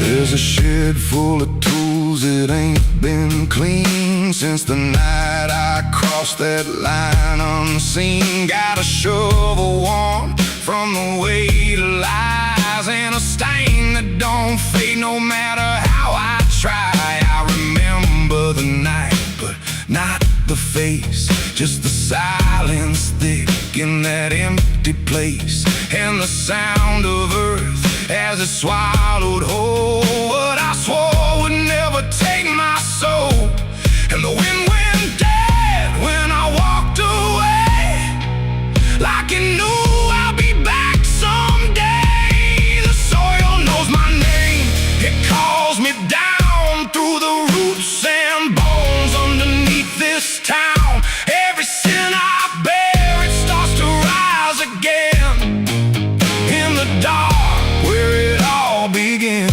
Speaker 1: There's a shed full of tools that ain't been clean since the night I crossed that line unseen. Got a shovel worn from the weight of lies and a stain that don't fade no matter how I try. I remember the night, but not the face, just the silence thick in that empty place, and the sound of earth as it swallowed whole what I swore would never take my soul. And the wind went dead when I walked away, like it knew I'll be back someday. The soil knows my name, it calls me down through the roots and bones underneath this town. Every sin I bear, it starts to rise again in the dark where it all begins.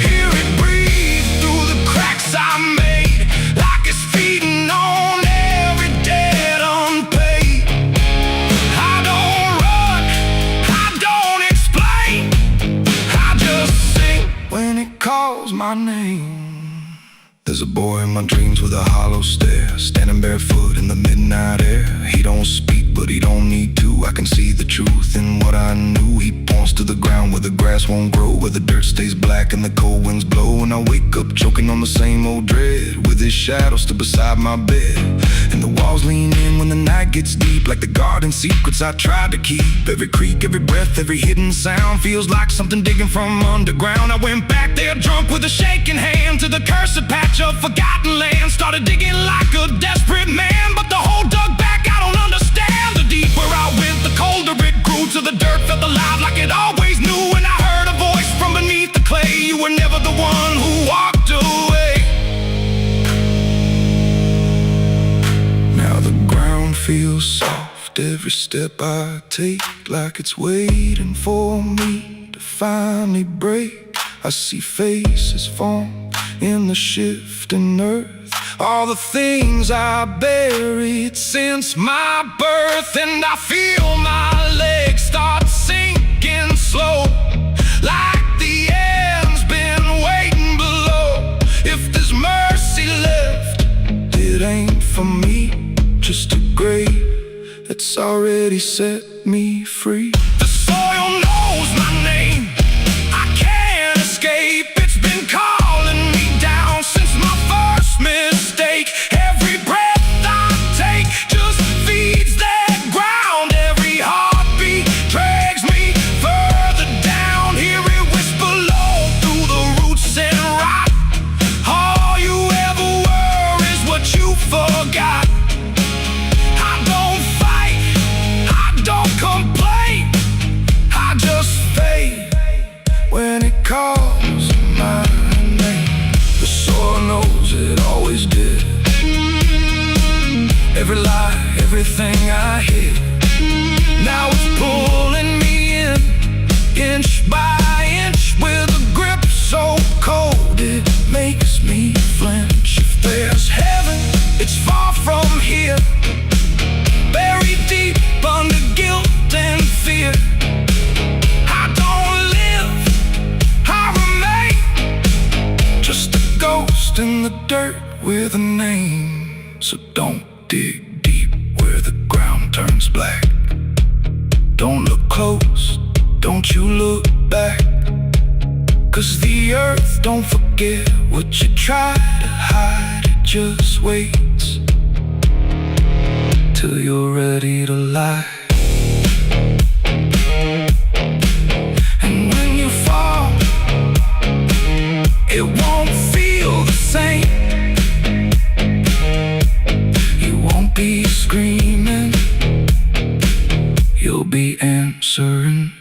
Speaker 1: Hear it breathe through the cracks I made, like it's feeding on every debt unpaid. I don't run, I don't explain, I just sing when it calls my name. There's a boy in my dreams with a hollow stare, standing barefoot in the midnight air. He don't speak, but he don't need to. I can see the truth in what I knew. He points to the ground where the grass won't grow, where the dirt stays black and the cold winds blow. And I wake up choking on the same old dread, with his shadow stood beside my bed. And the walls lean in when the night gets deep, like the garden secrets I tried to keep. Every creak, every breath, every hidden sound feels like something digging from underground. I went back there drunk with a shaking hand to the cursed patch of forgotten land. Started digging like a desperate man, but the hole dug back, I don't understand. The deeper I went, the colder it grew, till the dirt felt alive like it always knew. And I heard a voice from beneath the clay, you were never the one who walked away. Now the ground feels soft, every step I take, like it's waiting for me to finally break. I see faces form in the shifting earth, all the things I buried since my birth. And I feel my legs start sinking slow, like the end's been waiting below. If there's mercy left, it ain't for me, just a grave that's already set me free. The soil knows my name, I can't escape. It's been calling me down since my first mistake. Every breath I take just feeds that ground. Every heartbeat drags me further down. Hear it whisper low through the roots and rot. All you ever were is what you forgot. I don't fight, I don't complain, I just fade when it calls my name. The soil knows it always did. Every lie, everything I hid, now it's pulling me in, inch by inch, with a grip so cold it makes me flinch. If there's heaven, it's far from here, buried deep under guilt and fear. I don't live, I remain, just a ghost in the dirt with a name. So don't dig deep where the ground turns black. Don't look close, don't you look back. 'Cause the earth don't forget what you try to hide. It just waits till you're ready to lie. And when you fall, it won't feel the same. You won't be screaming, you'll be answering.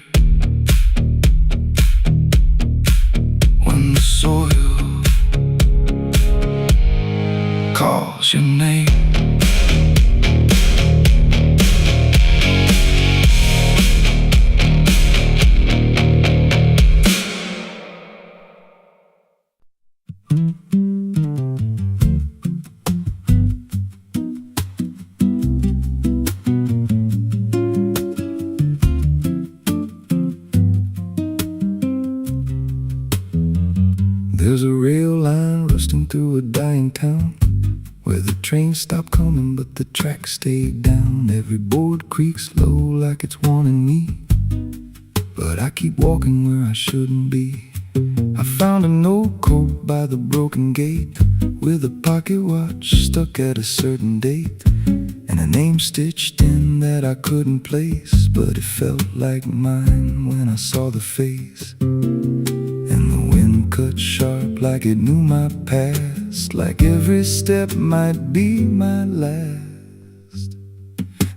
Speaker 1: When the soil calls your name. There's a rail line rusting through a dying town, where the trains stop coming but the tracks stay down. Every board creaks low like it's warning me, but I keep walking where I shouldn't be. I found an old coat by the broken gate, with a pocket watch stuck at a certain date, and a name stitched in that I couldn't place, but it felt like mine when I saw the face. And the wind cut sharp like it knew my past, like every step might be my last.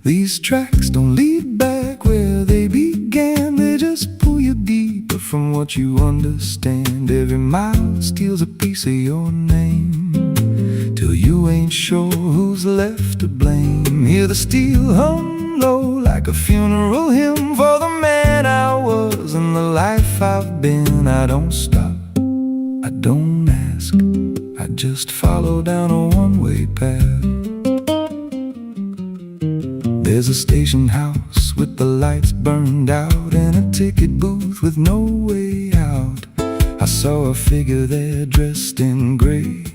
Speaker 1: These tracks don't lead back where they began, they just pull you deeper from what you understand. Every mile steals a piece of your name, till you ain't sure who's left to blame. Hear the steel hum low like a funeral hymn for the man I was and the life I've been. I don't stop, I don't ask, I just follow down a one-way path. There's a station house with the lights burned out, and a ticket booth with no way out. I saw a figure there dressed in gray,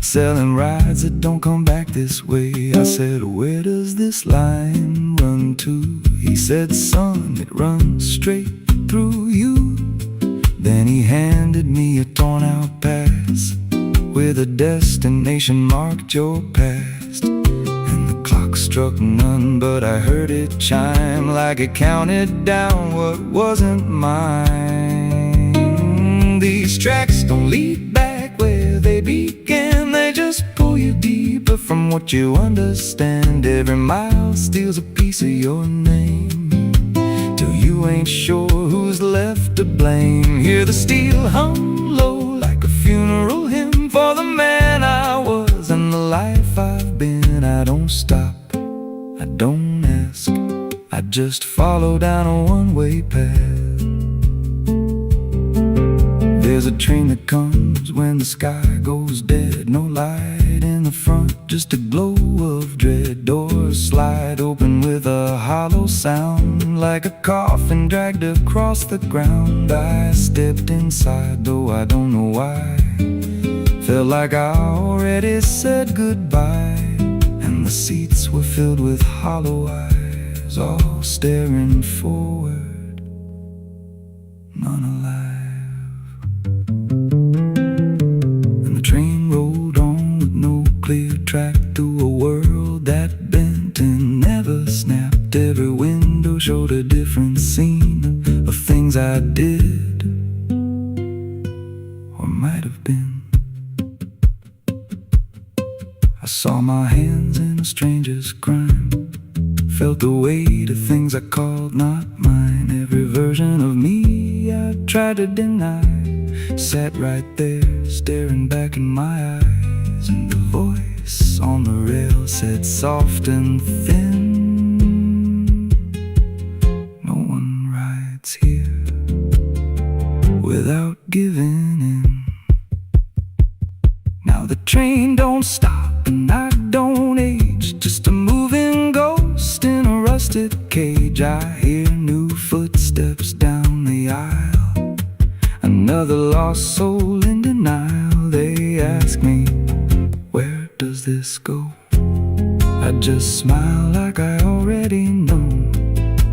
Speaker 1: selling rides that don't come back this way. I said, where does this line run to? He said, son, it runs straight through you. Then he handed me a torn out pass, with a destination marked your past. And the clock struck none, but I heard it chime like it counted down what wasn't mine. These tracks don't lead back where they began, they just pull you deeper from what you understand. Every mile steals a piece of your name, till you ain't sure who's left to blame. Hear the steel hum low like a funeral hymn for the man I was and the life I've been. I don't stop, I don't ask, I just follow down a one-way path. There's a train that comes when the sky goes dead, no light in the front, just a glow of dread. Doors slide open with a hollow sound, like a coffin dragged across the ground. I stepped inside, though I don't know why. Felt like I already said goodbye, and the seats were filled with hollow eyes, all staring forward, none alive. And the train rolled on with no clear track through a world that bent and never snapped. Every window showed a different scene of things I did or might have been. I saw my hands in a stranger's crime, felt the weight of things I called not mine. Every version of me I tried to deny sat right there, staring back in my eyes. And the voice on the rail said soft and thin, no one rides here without giving in. Now the train don't stop and I don't age, just a moving ghost in a rusted cage. I hear new footsteps down the aisle, another lost soul in denial. They ask me, where does this go? I just smile like I already know,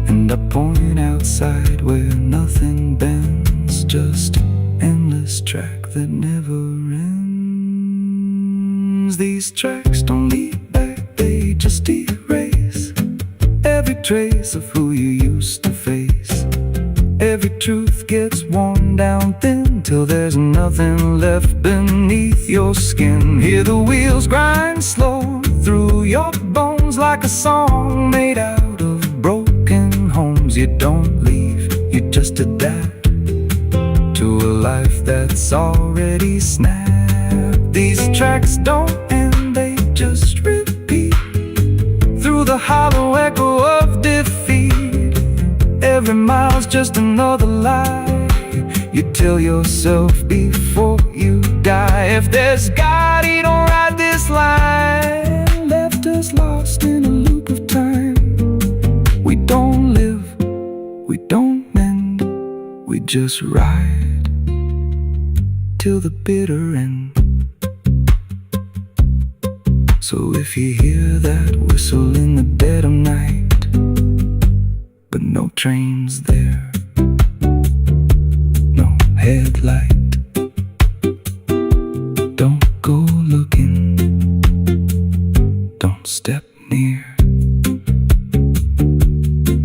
Speaker 1: and I point outside where nothing bends, just an endless track that never ends. These tracks don't lead back, they just erase every trace of who you used to face. Every truth gets worn down thin till there's nothing left beneath your skin. Hear the wheels grind slow through your bones like a song made out of broken homes. You don't leave, you just adapt to a life that's already snapped. These tracks don't end, they just repeat through the hollow echo of defeat. Every mile's just another lie you tell yourself before you die. If there's God, he don't write this line, left us lost in a loop of time. We don't live, we don't mend, we just ride till the bitter end. So if you hear that whistle in the dead of night, but no trains there, no headlight, don't go looking, don't step near,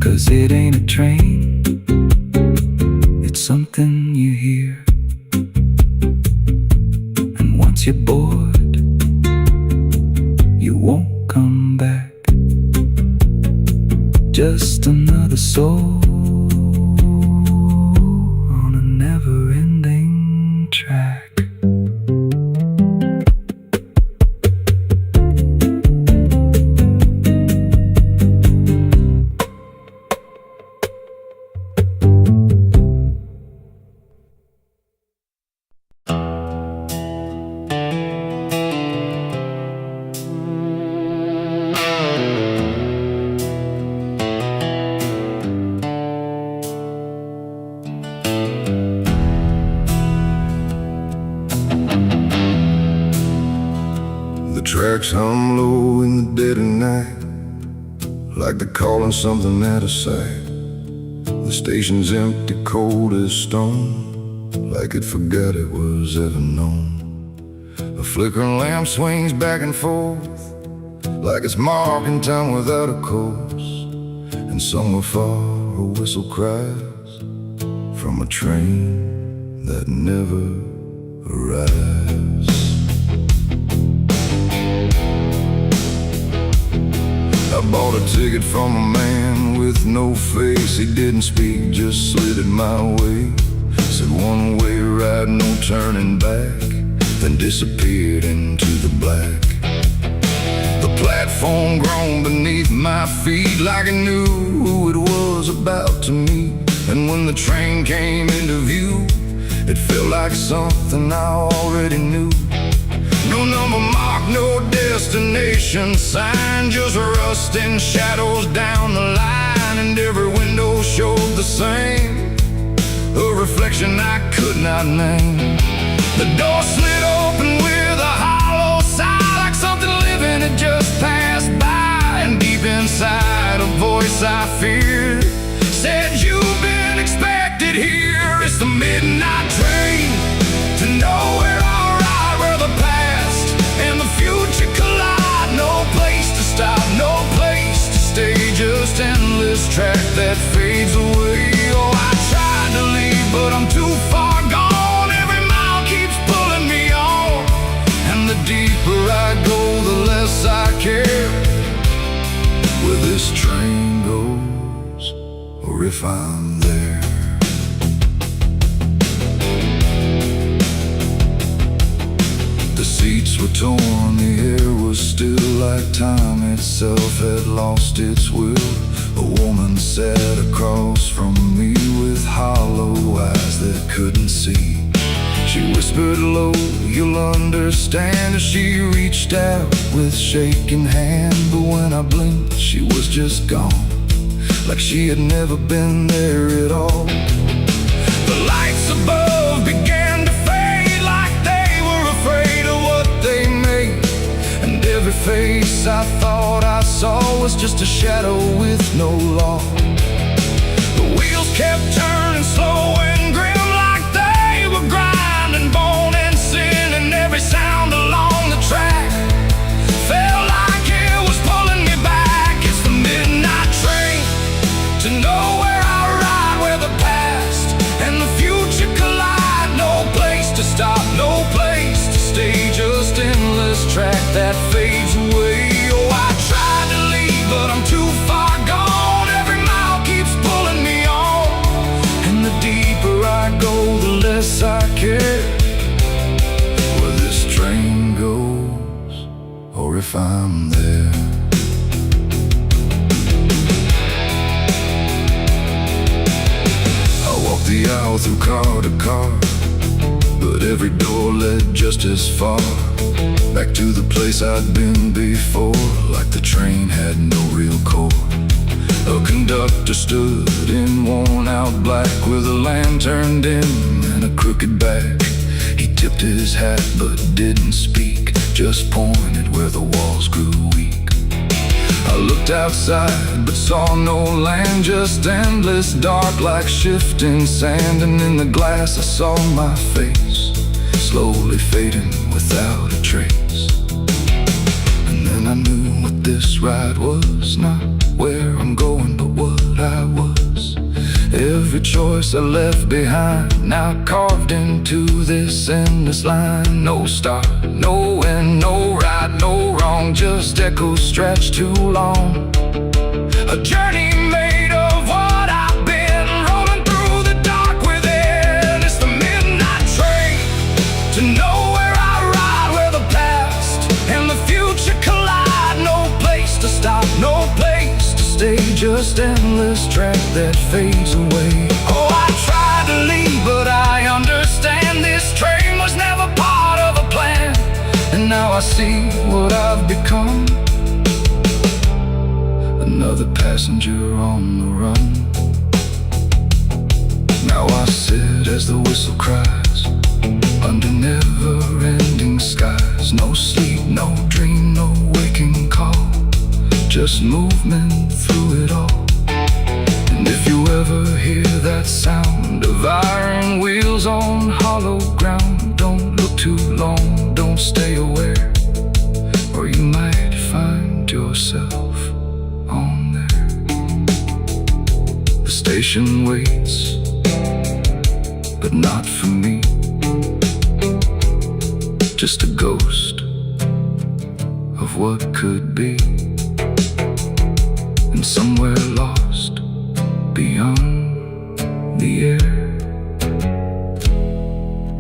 Speaker 1: 'cause it ain't a train, it's something you hear. And once you're bored, you won't come back. Just another soul on a never-ending track. Tracks hum low in the dead of night, like they're calling something out of sight. The station's empty, cold as stone, like it forgot it was ever known. A flickering lamp swings back and forth, like it's marking time without a course. And somewhere far a whistle cries from a train that never arrives. I bought a ticket from a man with no face. He didn't speak, just slid it my way. Said one way ride, no turning back, then disappeared into the black. The platform groaned beneath my feet, like it knew who it was about to meet. And when the train came into view, it felt like something I already knew. No number mark, no destination sign, just rusting shadows down the line. And every window showed the same, a reflection I could not name. The door slid open with a hollow sigh, like something living had just passed by. And deep inside a voice I feared said, "You've been expected here." It's the midnight train to nowhere. Future collide, no place to stop, no place to stay, just endless track that fades away. Oh, I tried to leave, but I'm too far gone. Every mile keeps pulling me on, and the deeper I go, the less I care where this train goes, or if I'm there. The seats were torn, the air was still, like time itself had lost its will. A woman sat across from me with hollow eyes that couldn't see. She whispered low, "You'll understand," as she reached out with shaking hand. But when I blinked, she was just gone, like she had never been there at all. The lights above began to fade, like they were afraid of what they made. And every face I thought I saw was just a shadow with no law. The wheels kept turning slow and grim, like they were grinding bone and sin, and every sound along the track felt like it was pulling me back. It's the midnight train to nowhere I ride, where the past and the future collide. No place to stop, no place to stay, just endless track that fades away. Oh, I tried to leave, but I'm too far gone. Every mile keeps pulling me on, and the deeper I go, the less I care where this train goes, or if I'm there. I walked the aisle through car to car, but every door led just as far back to the place I'd been before, like the train had no real core. A conductor stood in worn-out black with a lantern dim and a crooked back. He tipped his hat but didn't speak, just pointed where the walls grew weak. I looked outside but saw no land, just endless dark like shifting sand. And in the glass I saw my face, slowly fading without a trace. And then I knew what this ride was, not where I'm going but what I was. Every choice I left behind, now carved into this endless line. No start, no end, no right, no wrong, just echoes stretched too long. A journey made of what I've been, rolling through the dark within. It's the midnight train to nowhere I ride, where the past and the future collide. No place to stop, no place to stay, just endless track that fades away. Oh, I tried to leave, but I understand this train was never part of a plan. And now I see what I've become, another passenger on the run. Now I sit as the whistle cries, under never-ending skies. No sleep, no dream, no waking call, just movement through it all. And if you ever hear that sound of iron wheels on hollow ground, don't look too long, don't stay aware, or you might find yourself on there. The station waits, but not for me, just a ghost of what could be. And somewhere lost beyond the air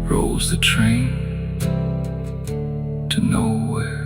Speaker 1: rolls the train to nowhere.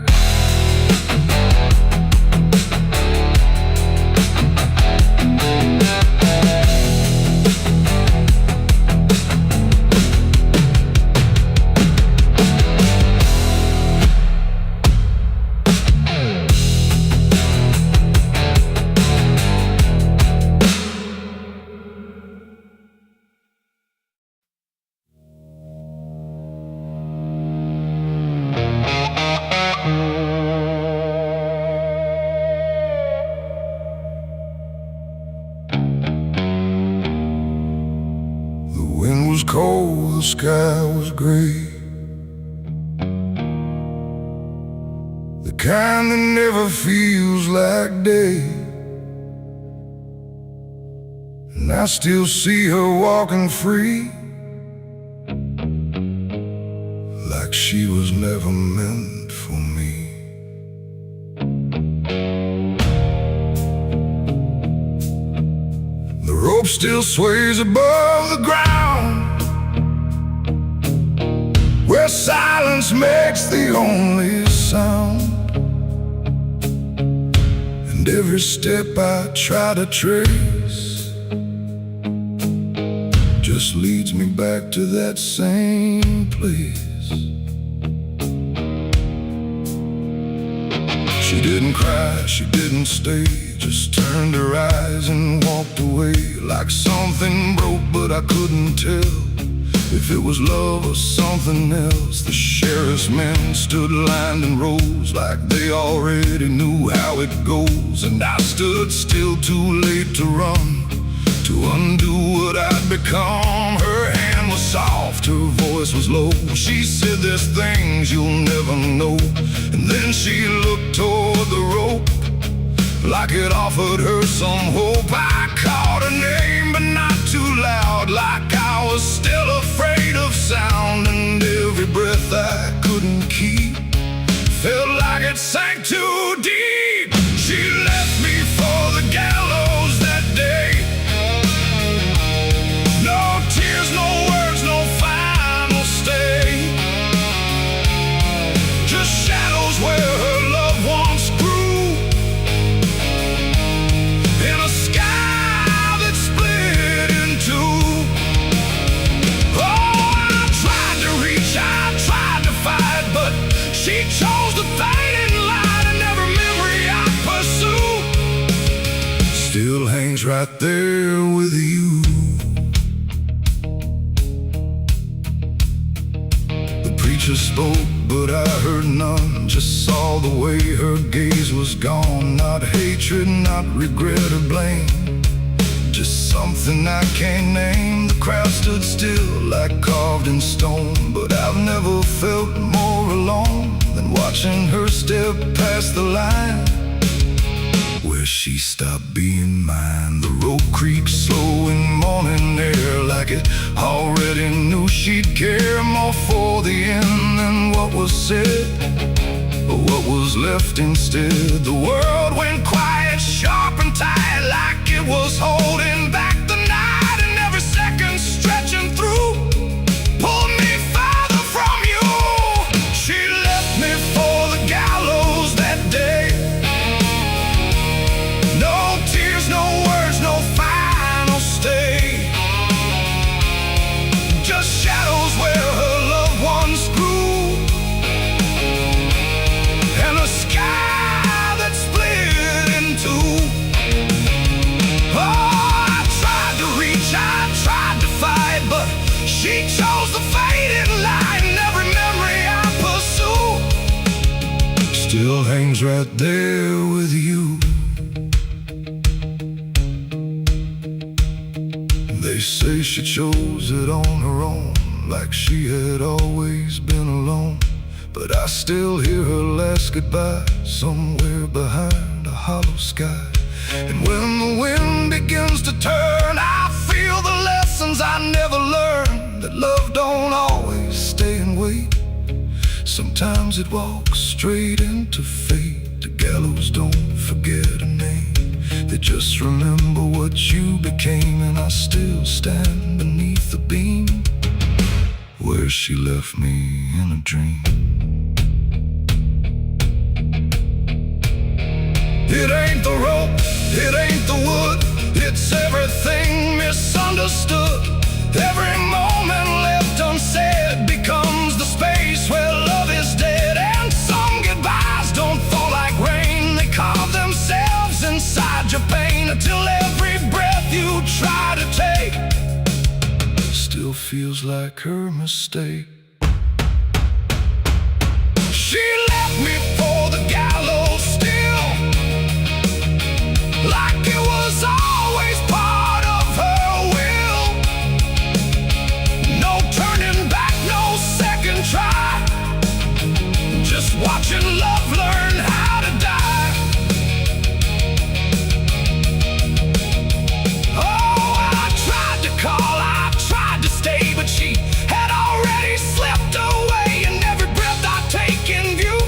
Speaker 1: Cold, the sky was gray, the kind that never feels like day. And I still see her walking free, like she was never meant for me. The rope still sways above the ground, where silence makes the only sound. And every step I try to trace just leads me back to that same place. She didn't cry, she didn't stay, just turned her eyes and walked away, like something broke but I couldn't tell If it was love or something else, the sheriff's men stood lined in rows like they already knew how it goes. And I stood still, too late to run, to undo what I'd become. Her hand was soft, her voice was low. She said, "There's things you'll never know." And then she looked toward the rope, like it offered her some hope. I called her name, but not too loud, like I was still afraid of sound. And every breath I couldn't keep felt like it sank too deep. She left me for the gallows that day. No tears, no words, no final stay. Just shadows where her loved ones grew, in a sky that split in two. Oh, I tried to reach, I tried to fight, but she chose the fading light, and every memory I pursue still hangs right there with you. The preacher spoke, but I heard none, just saw the way her gaze was gone. Not hatred, not regret or blame, just something I can't name. The crowd stood still like carved in stone, but I've never felt more alone than watching her step past the line where she stopped being mine. The road creaked slow in morning air, like it already knew she'd care more for the end than what was said, but what was left instead. The world went quiet, sharp and tight, like it was holding back the night, and every second stretching through pulled me farther from you. She left me for the gallows that day. No tears, no words, no final stay. Just shadows where her loved ones grew, and a sky that split in two. Oh, I tried to reach, I tried to fight, but she chose the fading light, and every memory I pursue still hangs right there with you. They say she chose it on her own, like she had always been alone. But I still hear her last goodbye somewhere behind a hollow sky. And when the wind begins to turn, I feel the lessons I never learned, that love don't always stay and wait. Sometimes it walks straight into fate. The gallows don't forget a name, they just remember what you became. And I still stand beneath the beam where she left me in a dream. It ain't the rope, it ain't the wood, it's everything misunderstood. Every moment left unsaid becomes the space where love is dead. And some goodbyes don't fall like rain, they carve themselves inside your pain, until every breath you try to take still feels like her mistake. She left me for the gallows still, like it was always part of her will. No turning back, no second try, just watching love learn how to die. Oh, I tried to call, I tried to stay, but she had already slipped away, and every breath I take in view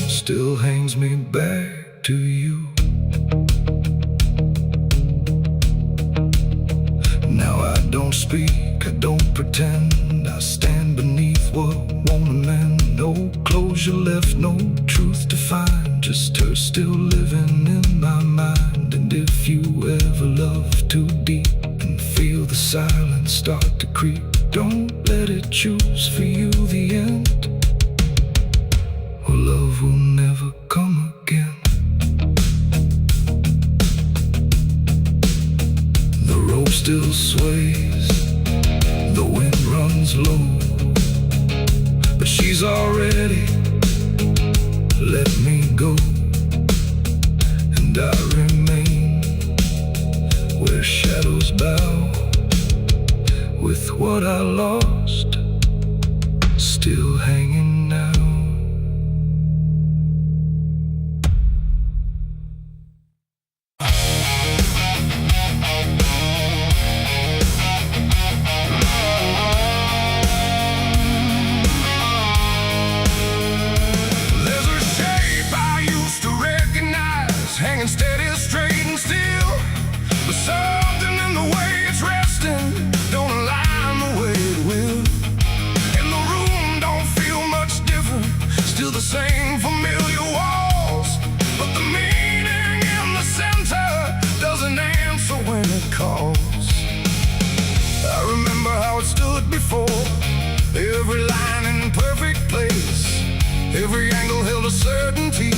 Speaker 1: still hangs me back to you. Now I don't speak, I don't pretend, I stand beneath what won't amend. No closure left, no truth to find, just her still living in my mind. And if you ever love too deep and feel the silence start to creep, don't let it choose for you the end, or love will never come again. The rope still sways, the wind runs low, but she's already let me go, and I remain where shadows bow, with what I lost still hanging now. Hanging steady, straight and still, but something in the way it's resting don't align the way it will. And the room don't feel much different, still the same familiar walls, but the meaning in the center doesn't answer when it calls. I remember how it stood before, every line in perfect place, every angle held a certainty,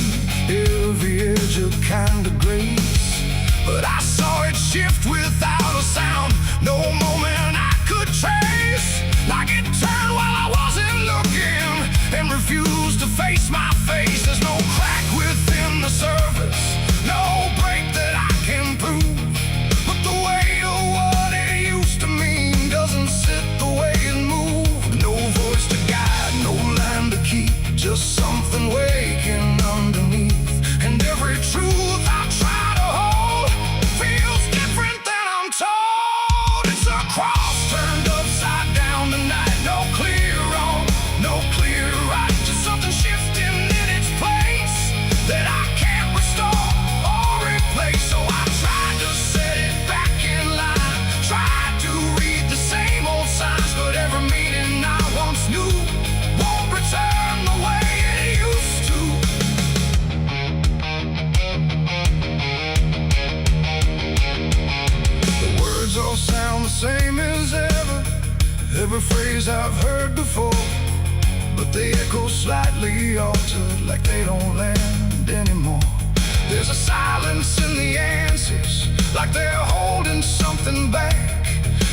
Speaker 1: every edge a kind of grace. But I saw it shift without a sound, no moment I could trace. Like it turned while I wasn't looking, and refused to face my face. There's no crack within the surface, no break that I can prove, but the weight of what it used to mean doesn't sit the way it moved. No voice to guide, no line to keep, just something waking underneath. And every truth I try to hold feels different than I'm told. It's a cross turned upside down tonight. No clear wrong, no clear right, just something shifting in its place that I can't restore or replace. So I tried to set it back in line, tried to read the same old signs, but every meaning I once knew won't return the way it used to. All sound the same as ever, every phrase I've heard before, but they echo slightly altered, like they don't land anymore. There's a silence in the answers, like they're holding something back,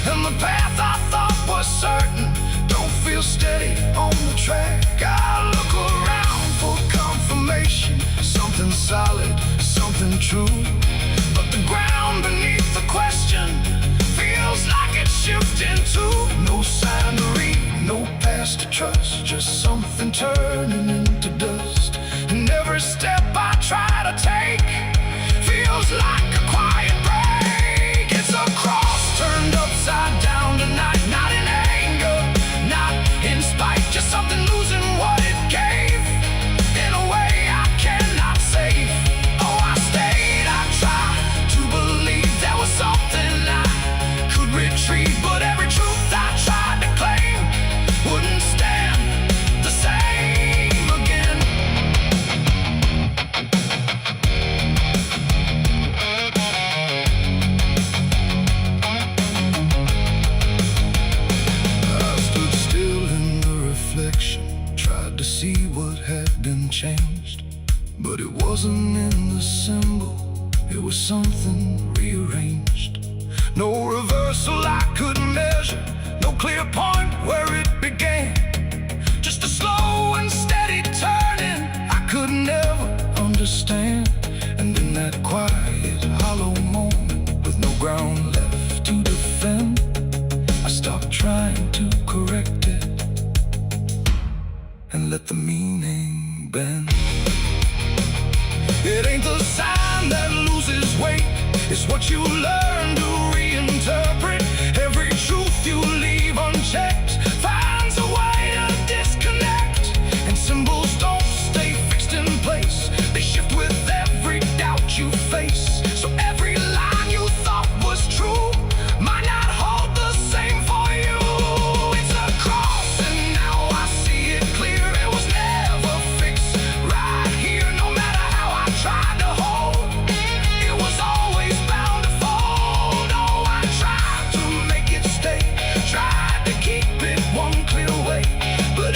Speaker 1: and the path I thought was certain don't feel steady on the track. I look around for confirmation, something solid, something true, but the ground beneath the question feels like it's shifting too. No sign to read, no past to trust, just something turning into dust. And every step I try to take feels like a quiet break. It's a cross turned upside down tonight, not in anger, not in spite, just something losing what it gave in a way I cannot save. Oh, I stayed, I tried to believe there was something retreat, but every truth I tried to claim wouldn't stand the same again. I stood still in the reflection, tried to see what had been changed, but it wasn't in the symbol, it was something rearranged. No reversal I could measure, no clear point where it began, just a slow and steady turning I could never understand. And in that quiet, hollow moment, with no ground left to defend, I stopped trying to correct it and let the meaning bend. It ain't the sign that loses weight, it's what you learn to reinterpret. Every truth you leave unchecked finds a way to disconnect, and symbols don't stay fixed in place, they shift with every doubt you face. So every line you thought was true might not hold the same for you. It's a cross and now I see it clear, it was never fixed right here. No matter how I tried to hold, it was always bound to fold. Oh, I tried to make it stay, tried to keep it one clear way, but